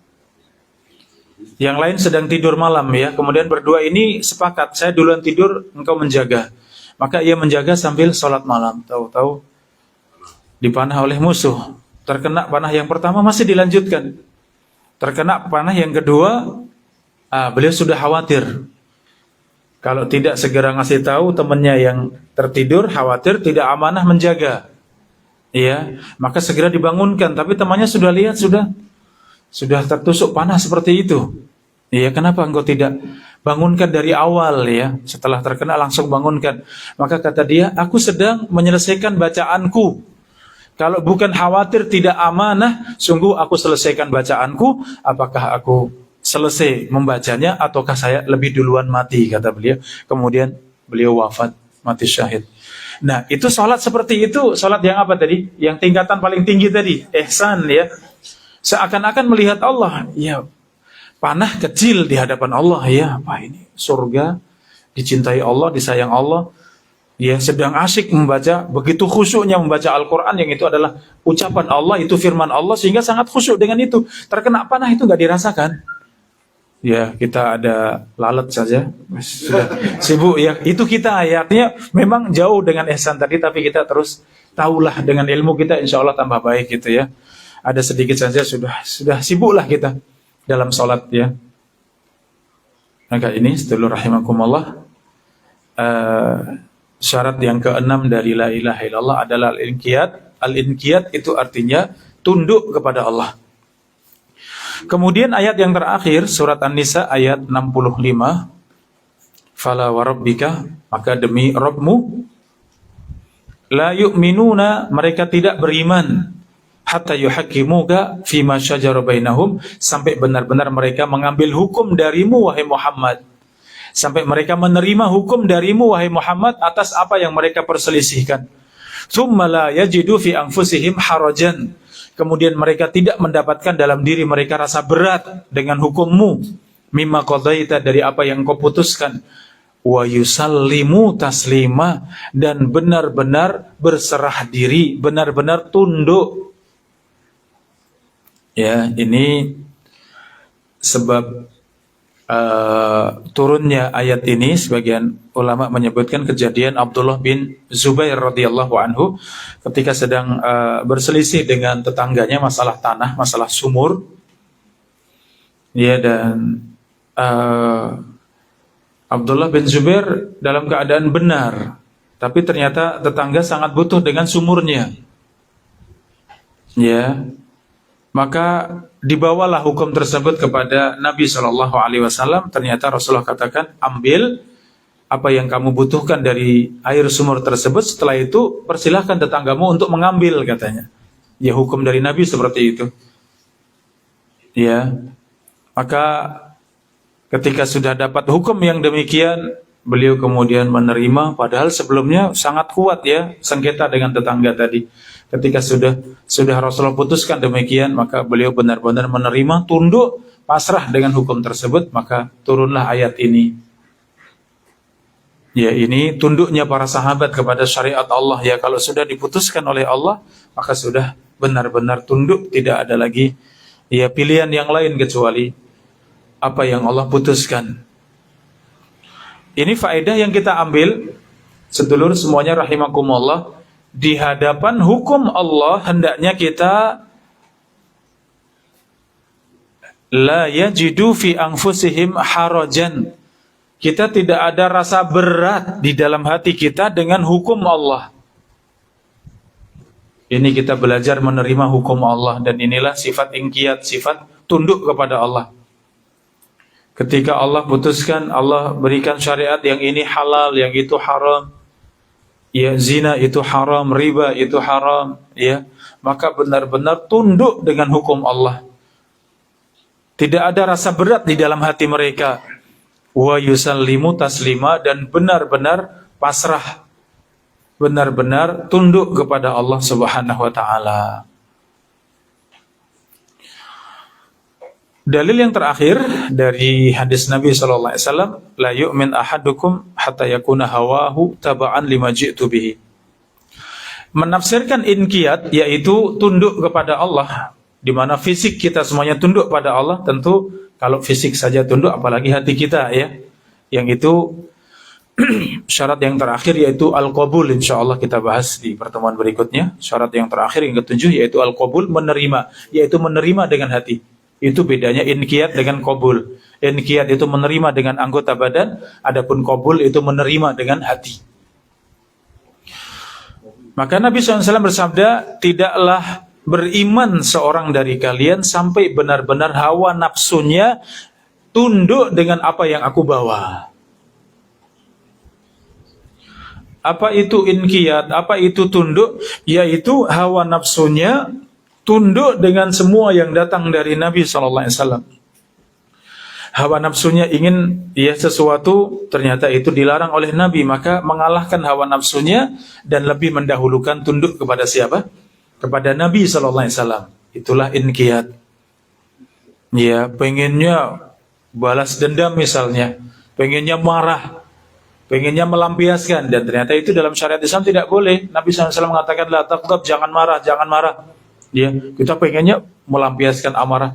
Yang lain sedang tidur malam ya. Kemudian berdua ini sepakat, saya duluan tidur, engkau menjaga. Maka ia menjaga sambil sholat malam. Tahu-tahu dipanah oleh musuh. Terkena panah yang pertama masih dilanjutkan. Terkena panah yang kedua, beliau sudah khawatir. Kalau tidak segera ngasih tahu temannya yang tertidur, khawatir tidak amanah menjaga. Ya, maka segera dibangunkan. Tapi temannya sudah lihat, sudah tertusuk panah seperti itu. Ya, kenapa engkau tidak bangunkan dari awal ya? Setelah terkena langsung bangunkan. Maka kata dia, aku sedang menyelesaikan bacaanku. Kalau bukan khawatir tidak amanah, sungguh aku selesaikan bacaanku. Apakah aku selesai membacanya ataukah saya lebih duluan mati, kata beliau. Kemudian beliau wafat, mati syahid. Nah, itu salat seperti itu, salat yang apa tadi? Yang tingkatan paling tinggi tadi, ihsan ya. Seakan-akan melihat Allah, ya panah kecil di hadapan Allah ya, apa ini? Surga, dicintai Allah, disayang Allah. Ya, sedang asyik membaca, begitu khusyuknya membaca Al-Quran, yang itu adalah ucapan Allah, itu firman Allah, sehingga sangat khusyuk dengan itu. Terkena panah itu nggak dirasakan. Ya, kita ada lalat saja, sudah sibuk ya. Itu kita ya, artinya memang jauh dengan ihsan tadi, tapi kita terus tahulah dengan ilmu kita, insya Allah tambah baik gitu ya. Ada sedikit saja sudah sibuklah kita dalam sholat ya. Maka ini sedulur rahimakumullah, syarat yang keenam dari la ilaha illallah adalah al-inqiyad. Al-inqiyad itu artinya tunduk kepada Allah. Kemudian ayat yang terakhir surat An-Nisa ayat 65, fala wa rabbika, maka demi Rabbmu, la yu'minuna, mereka tidak beriman, hatta yuhaqqimuka fima syajara bainahum, sampai benar-benar mereka mengambil hukum darimu wahai Muhammad, sampai mereka menerima hukum darimu wahai Muhammad atas apa yang mereka perselisihkan. Tsumma la yajidu fi anfusihim harajan, kemudian mereka tidak mendapatkan dalam diri mereka rasa berat dengan hukummu, mimma qadaita, dari apa yang kau putuskan, wa yusallimu taslima, dan benar-benar berserah diri, benar-benar tunduk. Ya, ini sebab turunnya ayat ini. Sebagian ulama menyebutkan kejadian Abdullah bin Zubair radhiyallahu anhu ketika sedang berselisih dengan tetangganya masalah tanah, masalah sumur. Ya, dan Abdullah bin Zubair dalam keadaan benar, tapi ternyata tetangga sangat butuh dengan sumurnya. Ya, maka dibawalah hukum tersebut kepada Nabi SAW. Ternyata Rasulullah katakan, ambil apa yang kamu butuhkan dari air sumur tersebut. Setelah itu persilahkan tetanggamu untuk mengambil, katanya. Ya, hukum dari Nabi seperti itu. Ya, maka ketika sudah dapat hukum yang demikian, beliau kemudian menerima. Padahal sebelumnya sangat kuat ya sengketa dengan tetangga tadi. Ketika sudah Rasulullah putuskan demikian, maka beliau benar-benar menerima, tunduk, pasrah dengan hukum tersebut. Maka turunlah ayat ini. Ya, ini tunduknya para sahabat kepada syariat Allah. Ya, kalau sudah diputuskan oleh Allah, maka sudah benar-benar tunduk, tidak ada lagi ya pilihan yang lain kecuali apa yang Allah putuskan. Ini faedah yang kita ambil, sedulur semuanya rahimakumullah. Di hadapan hukum Allah hendaknya kita la yajidu fi anfusihim harajan. Kita tidak ada rasa berat di dalam hati kita dengan hukum Allah. Ini kita belajar menerima hukum Allah, dan inilah sifat inqiyad, sifat tunduk kepada Allah. Ketika Allah putuskan, Allah berikan syariat yang ini halal, yang itu haram, ya zina itu haram, riba itu haram, ya, maka benar-benar tunduk dengan hukum Allah. Tidak ada rasa berat di dalam hati mereka. Wa yusallimu taslima, dan benar-benar pasrah, benar-benar tunduk kepada Allah Subhanahu wa taala. Dalil yang terakhir dari hadis Nabi sallallahu alaihi wasallam, la yu'min ahadukum hatta yakuna hawahu taba'an lima ji'tu bihi. Menafsirkan inqiyad yaitu tunduk kepada Allah, di mana fisik kita semuanya tunduk pada Allah. Tentu kalau fisik saja tunduk, apalagi hati kita, ya. Yang itu syarat yang terakhir yaitu al-qabul, insyaallah kita bahas di pertemuan berikutnya. Syarat yang terakhir yang ketujuh yaitu al-qabul, menerima, yaitu menerima dengan hati. Itu bedanya inqiyad dengan qabul. Inqiyad itu menerima dengan anggota badan, adapun qabul itu menerima dengan hati. Maka Nabi SAW bersabda, tidaklah beriman seorang dari kalian sampai benar-benar hawa nafsunya tunduk dengan apa yang aku bawa. Apa itu inqiyad? Apa itu tunduk? Yaitu hawa nafsunya tunduk dengan semua yang datang dari Nabi SAW. Hawa nafsunya ingin sesuatu, ternyata itu dilarang oleh Nabi, maka mengalahkan hawa nafsunya dan lebih mendahulukan tunduk kepada siapa? Kepada Nabi SAW. Itulah inqiyad. Ya, pengennya balas dendam misalnya, pengennya marah, pengennya melampiaskan, dan ternyata itu dalam syariat Islam tidak boleh. Nabi SAW mengatakan, la taghdab, jangan marah, jangan marah. Ya, kita pengennya melampiaskan amarah.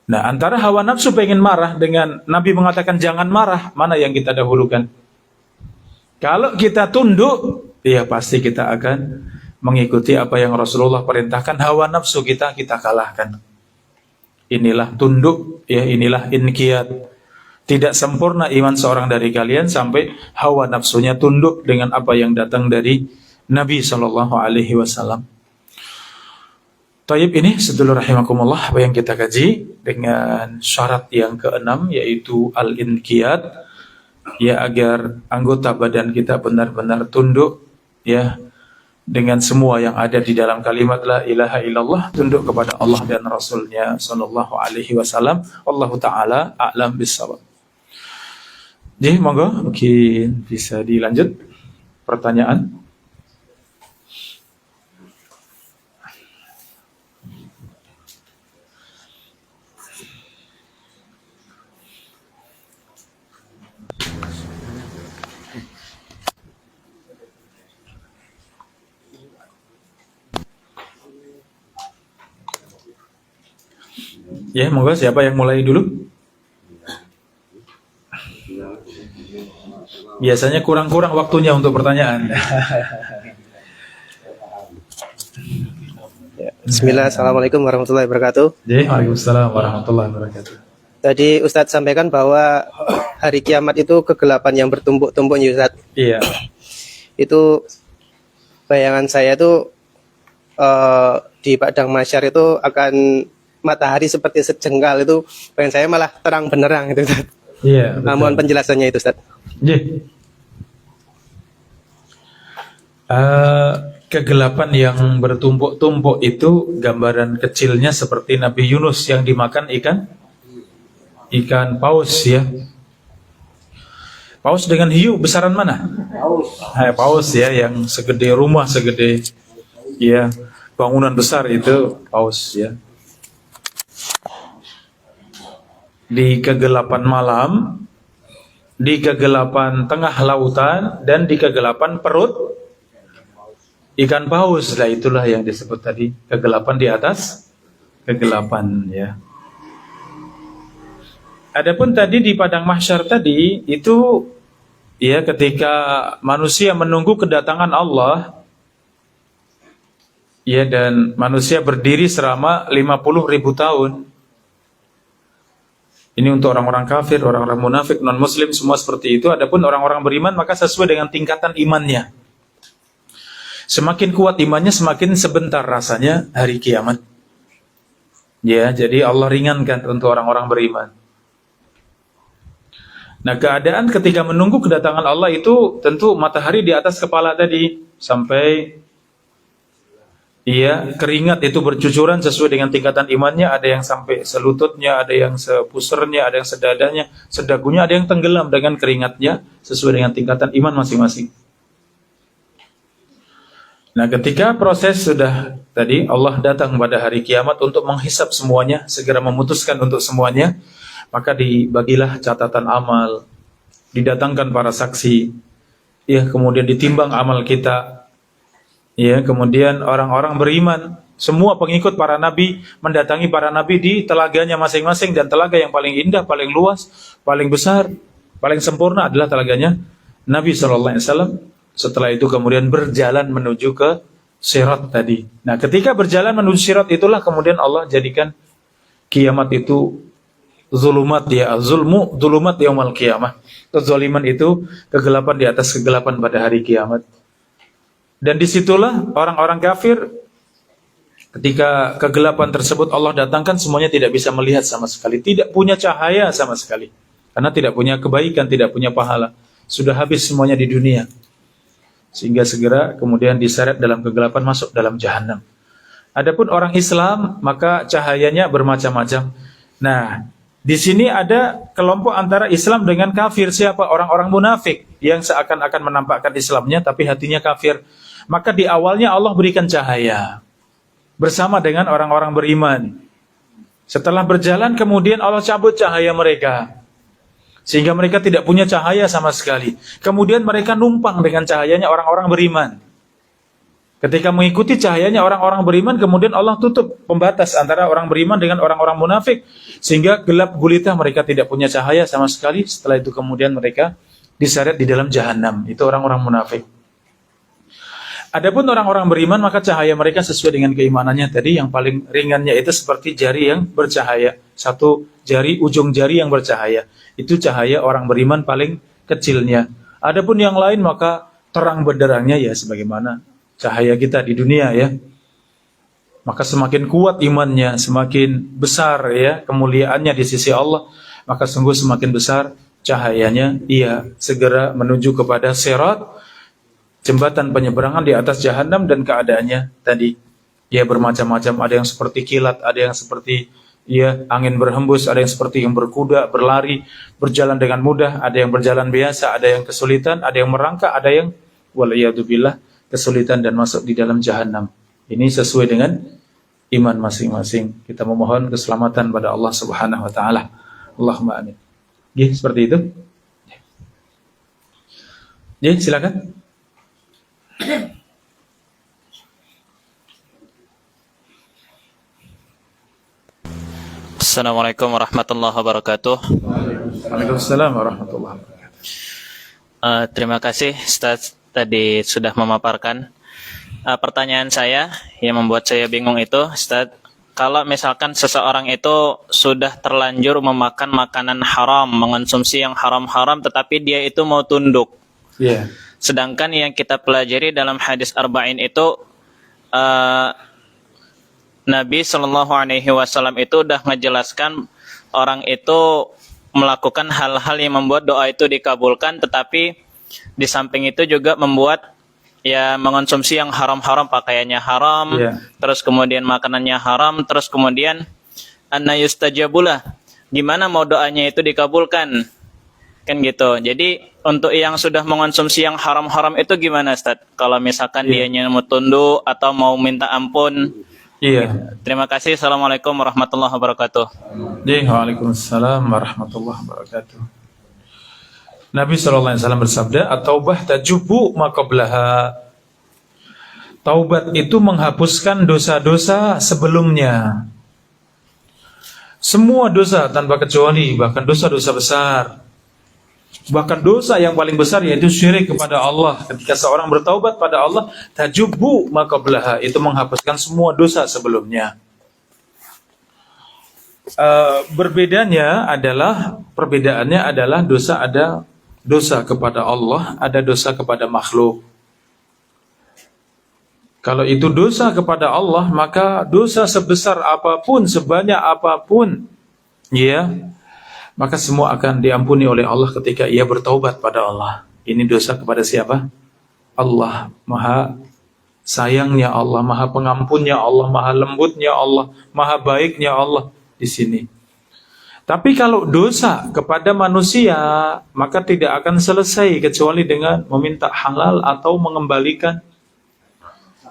Nah, antara hawa nafsu pengen marah dengan Nabi mengatakan jangan marah, mana yang kita dahulukan? Kalau kita tunduk, ya pasti kita akan mengikuti apa yang Rasulullah perintahkan. Hawa nafsu kita kalahkan. Inilah tunduk, ya, inilah inqiyad. Tidak sempurna iman seorang dari kalian sampai hawa nafsunya tunduk dengan apa yang datang dari Nabi SAW. Taib, ini sedulur rahimakumullah apa yang kita kaji dengan syarat yang keenam yaitu al-inqiyad, ya, agar anggota badan kita benar-benar tunduk, ya, dengan semua yang ada di dalam kalimat la ilaha illallah, tunduk kepada Allah dan Rasulnya sallallahu alaihi wasallam. Wallahu taala a'lam bissawab. Jadi monggo mungkin bisa dilanjut pertanyaan. Ya, monggo siapa yang mulai dulu? Biasanya kurang-kurang waktunya untuk pertanyaan. Bismillah, assalamualaikum warahmatullahi wabarakatuh. Waalaikumsalam warahmatullahi wabarakatuh. Tadi Ustadz sampaikan bahwa hari kiamat itu kegelapan yang bertumpuk-tumpuk, Ustadz. Iya. Itu bayangan saya tuh di padang mahsyar itu akan matahari seperti sejengkal, itu bayangan saya malah terang benerang itu, Ustadz. Iya. Mohon penjelasannya itu, Ustadz. Iya. Kegelapan yang bertumpuk-tumpuk itu gambaran kecilnya seperti Nabi Yunus yang dimakan ikan paus, ya. Paus dengan hiu besaran mana? Paus, ya, yang segede rumah, segede, ya, bangunan besar itu paus, ya. Di kegelapan malam, di kegelapan tengah lautan, dan di kegelapan perut ikan paus. Lah itulah yang disebut tadi kegelapan di atas kegelapan, ya. Adapun tadi di padang mahsyar tadi itu, ya, ketika manusia menunggu kedatangan Allah, ya, dan manusia berdiri selama 50.000 tahun. Ini untuk orang-orang kafir, orang-orang munafik, non-muslim, semua seperti itu. Adapun orang-orang beriman maka sesuai dengan tingkatan imannya. Semakin kuat imannya, semakin sebentar rasanya hari kiamat. Ya, jadi Allah ringankan untuk orang-orang beriman. Nah, keadaan ketika menunggu kedatangan Allah itu tentu matahari di atas kepala tadi sampai keringat itu bercucuran sesuai dengan tingkatan imannya. Ada yang sampai selututnya, ada yang sepusernya, ada yang sedadanya, sedagunya, ada yang tenggelam dengan keringatnya sesuai dengan tingkatan iman masing-masing. Nah, ketika proses sudah tadi, Allah datang pada hari kiamat untuk menghisap semuanya, segera memutuskan untuk semuanya, maka dibagilah catatan amal, didatangkan para saksi, kemudian ditimbang amal kita, kemudian orang-orang beriman, semua pengikut para nabi mendatangi para nabi di telaganya masing-masing, dan telaga yang paling indah, paling luas, paling besar, paling sempurna adalah telaganya Nabi SAW. Setelah itu kemudian berjalan menuju ke sirat tadi. Nah, ketika berjalan menuju sirat itulah kemudian Allah jadikan kiamat itu zulumat, zulmu zulumat yaumal qiyamah. Kezaliman itu kegelapan di atas kegelapan pada hari kiamat. Dan disitulah orang-orang kafir, ketika kegelapan tersebut Allah datangkan, semuanya tidak bisa melihat sama sekali, tidak punya cahaya sama sekali, karena tidak punya kebaikan, tidak punya pahala, sudah habis semuanya di dunia. Sehingga segera kemudian diseret dalam kegelapan, masuk dalam jahanam. Adapun orang Islam, maka cahayanya bermacam-macam. Nah, di sini ada kelompok antara Islam dengan kafir. Siapa? Orang-orang munafik yang seakan-akan menampakkan Islamnya tapi hatinya kafir. Maka di awalnya Allah berikan cahaya bersama dengan orang-orang beriman. Setelah berjalan kemudian Allah cabut cahaya mereka, sehingga mereka tidak punya cahaya sama sekali. Kemudian mereka numpang dengan cahayanya orang-orang beriman. Ketika mengikuti cahayanya orang-orang beriman, kemudian Allah tutup pembatas antara orang beriman dengan orang-orang munafik, sehingga gelap gulita, mereka tidak punya cahaya sama sekali. Setelah itu kemudian mereka diseret di dalam jahanam. Itu orang-orang munafik. Adapun orang-orang beriman, maka cahaya mereka sesuai dengan keimanannya tadi. Yang paling ringannya itu seperti jari yang bercahaya. Satu jari, ujung jari yang bercahaya. Itu cahaya orang beriman paling kecilnya. Adapun yang lain maka terang benderangnya sebagaimana cahaya kita di dunia Maka semakin kuat imannya, semakin besar kemuliaannya di sisi Allah, maka sungguh semakin besar cahayanya. Ia segera menuju kepada sirat, jembatan penyeberangan di atas jahanam, dan keadaannya tadi bermacam-macam. Ada yang seperti kilat, ada yang seperti angin berhembus, ada yang seperti yang berkuda, berlari, berjalan dengan mudah, ada yang berjalan biasa, ada yang kesulitan, ada yang merangkak, ada yang waliyadzubillah kesulitan dan masuk di dalam jahanam. Ini sesuai dengan iman masing-masing. Kita memohon keselamatan pada Allah Subhanahu wa taala. Allahumma amin. Seperti itu. Silakan. Assalamualaikum warahmatullahi wabarakatuh. Waalaikumsalam warahmatullahi wabarakatuh. Terima kasih Ustaz tadi sudah memaparkan. Pertanyaan saya yang membuat saya bingung itu, Ustaz, kalau misalkan seseorang itu sudah terlanjur memakan makanan haram, mengonsumsi yang haram-haram, tetapi dia itu mau tunduk. Sedangkan yang kita pelajari dalam hadis arba'in itu, Nabi SAW itu udah ngejelaskan orang itu melakukan hal-hal yang membuat doa itu dikabulkan, tetapi di samping itu juga membuat mengonsumsi yang haram-haram, pakaiannya haram, terus kemudian makanannya haram, terus kemudian anna yustajabulah, gimana mau doanya itu dikabulkan, kan gitu. Jadi untuk yang sudah mengonsumsi yang haram-haram itu gimana Ustaz? Kalau misalkan dianya mau tunduk atau mau minta ampun. Terima kasih. Assalamualaikum warahmatullahi wabarakatuh. Waalaikumsalam warahmatullahi wabarakatuh. Nabi SAW bersabda, at-taubah tajubu ma qablaha. Taubat itu menghapuskan dosa-dosa sebelumnya. Semua dosa tanpa kecuali, bahkan dosa-dosa besar. Bahkan dosa yang paling besar yaitu syirik kepada Allah. Ketika seorang bertaubat pada Allah, tajubu ma qablaha, itu menghapuskan semua dosa sebelumnya. Perbedaannya adalah dosa, ada dosa kepada Allah, ada dosa kepada makhluk. Kalau itu dosa kepada Allah, maka dosa sebesar apapun, sebanyak apapun, ya, maka semua akan diampuni oleh Allah ketika ia bertaubat pada Allah. Ini dosa kepada siapa? Allah. Maha sayangnya Allah, maha pengampunnya Allah, maha lembutnya Allah, maha baiknya Allah di sini. Tapi kalau dosa kepada manusia, maka tidak akan selesai kecuali dengan meminta halal atau mengembalikan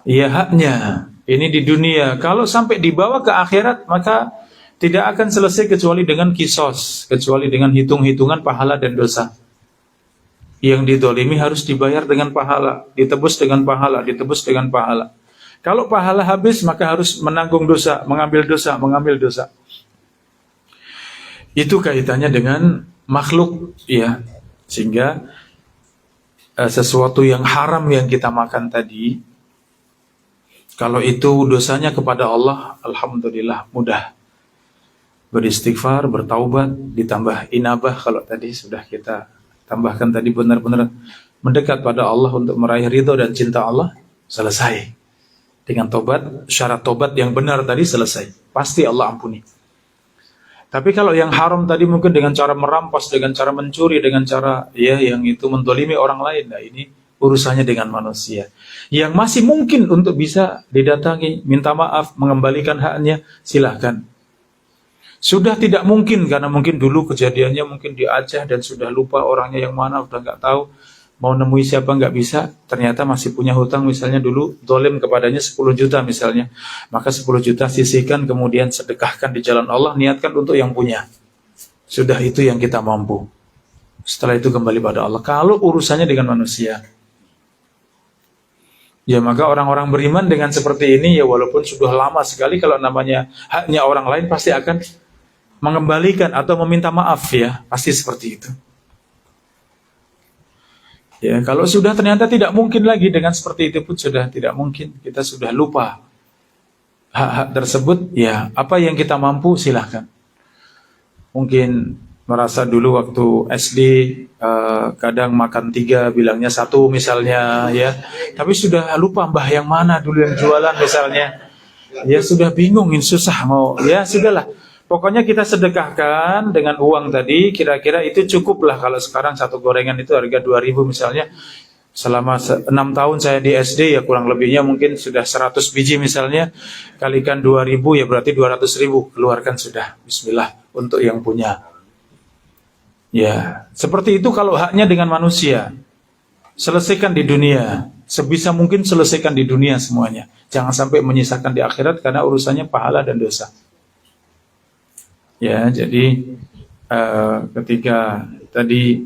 ya haknya. Ini di dunia. Kalau sampai dibawa ke akhirat, maka tidak akan selesai kecuali dengan kisos, kecuali dengan hitung-hitungan pahala dan dosa. Yang didolimi harus dibayar dengan pahala, ditebus dengan pahala, ditebus dengan pahala. Kalau pahala habis, maka harus menanggung dosa, mengambil dosa, mengambil dosa. Itu kaitannya dengan makhluk, ya. Sehingga sesuatu yang haram yang kita makan tadi, kalau itu dosanya kepada Allah, alhamdulillah mudah. Beristighfar, bertaubat, ditambah inabah kalau tadi sudah kita tambahkan tadi, benar-benar mendekat pada Allah untuk meraih ridho dan cinta Allah, selesai. Dengan tobat, syarat tobat yang benar tadi selesai. Pasti Allah ampuni. Tapi kalau yang haram tadi mungkin dengan cara merampas, dengan cara mencuri, dengan cara ya yang itu mendolimi orang lain, nah ini urusannya dengan manusia. Yang masih mungkin untuk bisa didatangi, minta maaf, mengembalikan haknya, silahkan. Sudah tidak mungkin, karena mungkin dulu kejadiannya mungkin di Aceh dan sudah lupa orangnya yang mana, udah nggak tahu, mau nemui siapa nggak bisa, ternyata masih punya hutang, misalnya dulu dolim kepadanya 10 juta misalnya, maka 10 juta sisihkan, kemudian sedekahkan di jalan Allah, niatkan untuk yang punya. Sudah itu yang kita mampu. Setelah itu kembali pada Allah. Kalau urusannya dengan manusia, ya maka orang-orang beriman dengan seperti ini, ya walaupun sudah lama sekali, kalau namanya haknya orang lain pasti akan mengembalikan atau meminta maaf, ya pasti seperti itu. Ya, kalau sudah ternyata tidak mungkin lagi dengan seperti itu pun sudah tidak mungkin, kita sudah lupa hak-hak tersebut, ya apa yang kita mampu silahkan. Mungkin merasa dulu waktu SD kadang makan 3 bilangnya 1 misalnya, ya tapi sudah lupa mbah yang mana dulu yang jualan misalnya, ya sudah bingung, susah mau, ya sudahlah. Pokoknya kita sedekahkan dengan uang tadi, kira-kira itu cukup lah. Kalau sekarang satu gorengan itu harga 2.000 misalnya, selama 6 tahun saya di SD, ya kurang lebihnya mungkin sudah 100 biji misalnya, kalikan 2.000 ya berarti 200.000, keluarkan sudah, bismillah, untuk yang punya. Ya, seperti itu kalau haknya dengan manusia. Selesaikan di dunia, sebisa mungkin selesaikan di dunia semuanya. Jangan sampai menyisakan di akhirat karena urusannya pahala dan dosa. Ya, jadi ketika tadi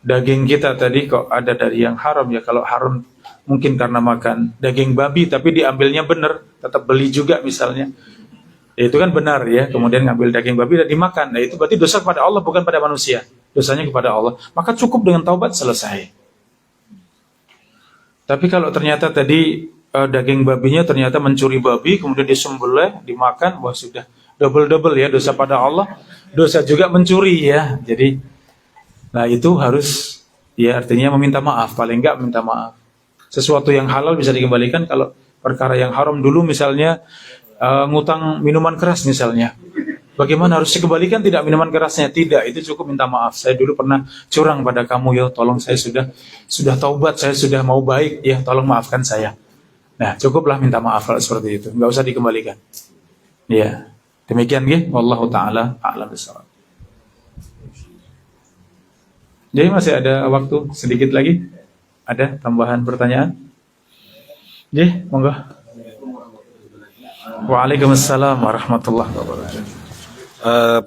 daging kita tadi kok ada dari yang haram, ya kalau haram mungkin karena makan daging babi tapi diambilnya benar, tetap beli juga misalnya, ya, itu kan benar ya, kemudian ngambil daging babi dan dimakan, nah itu berarti dosa kepada Allah bukan pada manusia, dosanya kepada Allah, maka cukup dengan taubat selesai. Tapi kalau ternyata tadi daging babinya ternyata mencuri babi, kemudian disembelih, dimakan, wah sudah double-double ya, dosa pada Allah, dosa juga mencuri ya. Jadi, nah itu harus, ya artinya meminta maaf, paling enggak minta maaf. Sesuatu yang halal bisa dikembalikan, kalau perkara yang haram dulu misalnya, ngutang minuman keras misalnya. Bagaimana harus dikembalikan tidak minuman kerasnya? Tidak, itu cukup minta maaf. Saya dulu pernah curang pada kamu ya, tolong saya sudah taubat, saya sudah mau baik ya, tolong maafkan saya. Nah, cukuplah minta maaf kalau seperti itu, enggak usah dikembalikan. Ya. Demikian nggih, wallahu taala a'lam bishawab. Jadi masih ada waktu sedikit lagi. Ada tambahan pertanyaan? Nggih, monggo. Waalaikumsalam warahmatullahi wabarakatuh.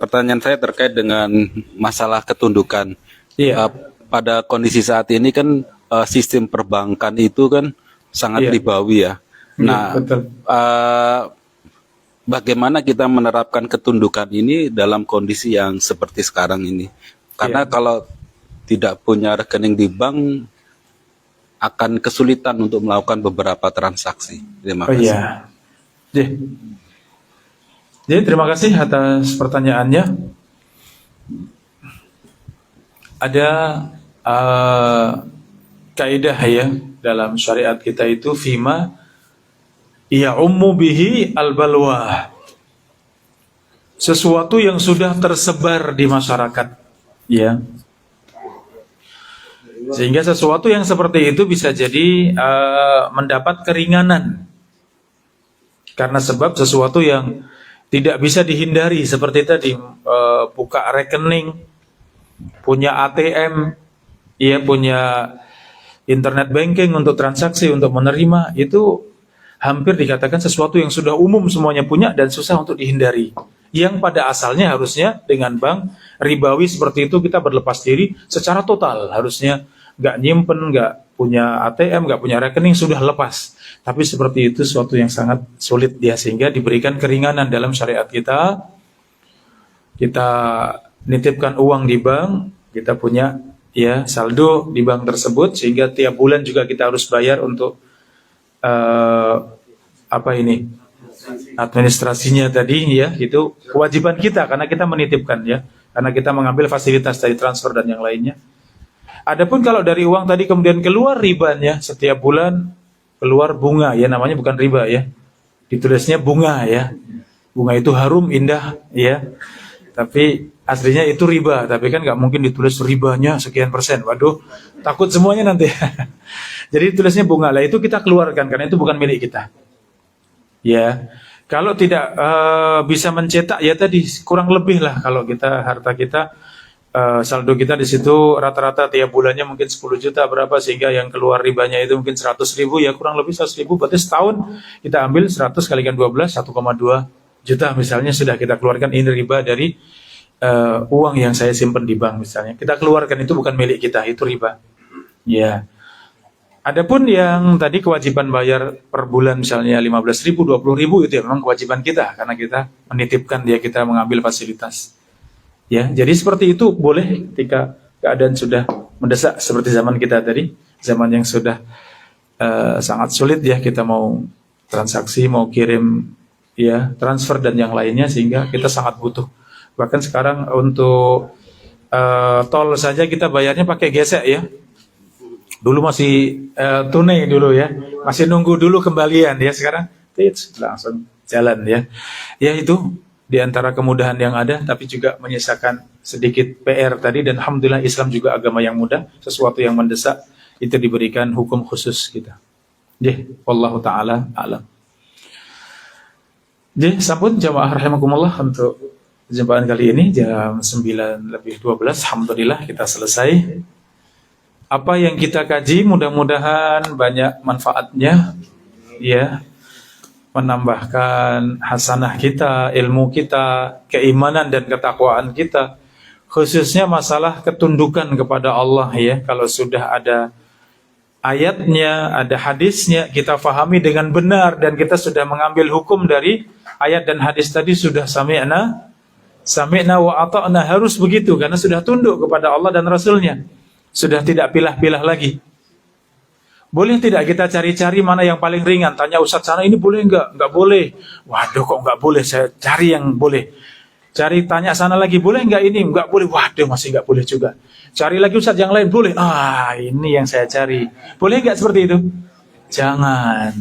Pertanyaan saya terkait dengan masalah ketundukan. Iya. Pada kondisi saat ini kan sistem perbankan itu kan sangat ribawi ya. Nah, betul. Bagaimana kita menerapkan ketundukan ini dalam kondisi yang seperti sekarang ini? Karena kalau tidak punya rekening di bank, akan kesulitan untuk melakukan beberapa transaksi. Terima kasih. Iya. Jadi terima kasih atas pertanyaannya. Ada kaidah ya dalam syariat kita itu fima ya'ummu bihi al-balwa. Sesuatu yang sudah tersebar di masyarakat, ya. Sehingga sesuatu yang seperti itu bisa jadi mendapat keringanan karena sebab sesuatu yang tidak bisa dihindari seperti tadi, buka rekening, punya ATM, ya, punya internet banking untuk transaksi, untuk menerima, itu hampir dikatakan sesuatu yang sudah umum semuanya punya dan susah untuk dihindari. Yang pada asalnya harusnya dengan bank ribawi seperti itu kita berlepas diri secara total, harusnya nggak nyimpen, nggak punya ATM, nggak punya rekening, sudah lepas. Tapi seperti itu suatu yang sangat sulit dia, sehingga diberikan keringanan dalam syariat kita. Kita nitipkan uang di bank, kita punya ya saldo di bank tersebut, sehingga tiap bulan juga kita harus bayar untuk administrasinya tadi, ya, itu kewajiban kita karena kita menitipkan, ya, karena kita mengambil fasilitas dari transfer dan yang lainnya. Adapun kalau dari uang tadi kemudian keluar ribanya, setiap bulan keluar bunga, ya, namanya bukan riba, ya, ditulisnya bunga, ya, bunga itu harum indah, ya, tapi aslinya itu riba, tapi kan nggak mungkin ditulis ribanya sekian persen, waduh, takut semuanya nanti. Jadi tulisnya bunga, lah itu kita keluarkan karena itu bukan milik kita, ya. Kalau tidak bisa mencetak, ya tadi kurang lebih lah, kalau kita harta kita saldo kita di situ rata-rata tiap bulannya mungkin 10 juta berapa, sehingga yang keluar ribanya itu mungkin 100.000, ya kurang lebih 100.000, berarti setahun kita ambil 100 kalikan 12, 1,2 juta misalnya sudah kita keluarkan, ini riba dari uang yang saya simpan di bank misalnya, kita keluarkan, itu bukan milik kita, itu riba, ya. Adapun yang tadi kewajiban bayar per bulan misalnya 15.000, 20.000, itu ya memang kewajiban kita karena kita menitipkan dia, kita mengambil fasilitas. Ya, jadi seperti itu boleh ketika keadaan sudah mendesak seperti zaman kita tadi, zaman yang sudah sangat sulit, ya, kita mau transaksi, mau kirim, ya, transfer dan yang lainnya, sehingga kita sangat butuh. Bahkan sekarang untuk tol saja kita bayarnya pakai gesek, ya. Dulu masih tunai dulu, ya, masih nunggu dulu kembalian, ya, sekarang langsung jalan, ya. Ya, itu di antara kemudahan yang ada, tapi juga menyisakan sedikit PR tadi, dan alhamdulillah Islam juga agama yang mudah, sesuatu yang mendesak itu diberikan hukum khusus kita. Wallahu taala alam. Sampun jamaah rahimakumullah, untuk perjumpaan kali ini jam 9:12, alhamdulillah kita selesai. Apa yang kita kaji mudah-mudahan banyak manfaatnya, ya, menambahkan hasanah kita, ilmu kita, keimanan dan ketakwaan kita, khususnya masalah ketundukan kepada Allah, ya. Kalau sudah ada ayatnya, ada hadisnya, kita fahami dengan benar dan kita sudah mengambil hukum dari ayat dan hadis tadi, sudah sami'na wa ata'na, harus begitu karena sudah tunduk kepada Allah dan Rasulnya. Sudah tidak pilah-pilah lagi. Boleh tidak kita cari-cari mana yang paling ringan? Tanya Ustadz sana, ini boleh enggak? Enggak boleh. Waduh, kok enggak boleh? Saya cari yang boleh. Cari, tanya sana lagi, boleh enggak ini? Enggak boleh. Waduh, masih enggak boleh juga. Cari lagi Ustadz yang lain, boleh. Ini yang saya cari. Boleh enggak seperti itu? Jangan.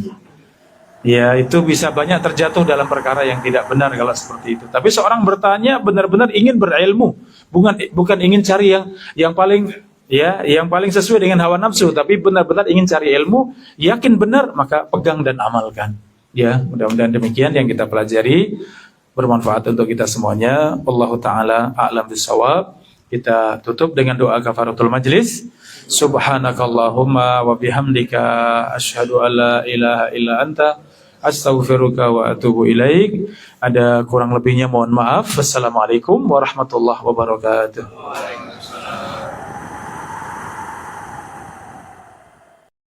Ya, itu bisa banyak terjatuh dalam perkara yang tidak benar kalau seperti itu. Tapi seorang bertanya benar-benar ingin berilmu, bukan ingin cari yang paling, ya, yang paling sesuai dengan hawa nafsu, tapi benar-benar ingin cari ilmu, yakin benar, maka pegang dan amalkan. Ya, mudah-mudahan demikian yang kita pelajari bermanfaat untuk kita semuanya. Wallahu taala a'lam bishawab. Kita tutup dengan doa kafaratul majlis. Subhanakallahumma wa bihamdika asyhadu an la ilaha illa anta astaghfiruka wa atubu ilaik. Ada kurang lebihnya mohon maaf. Wassalamualaikum warahmatullahi wabarakatuh.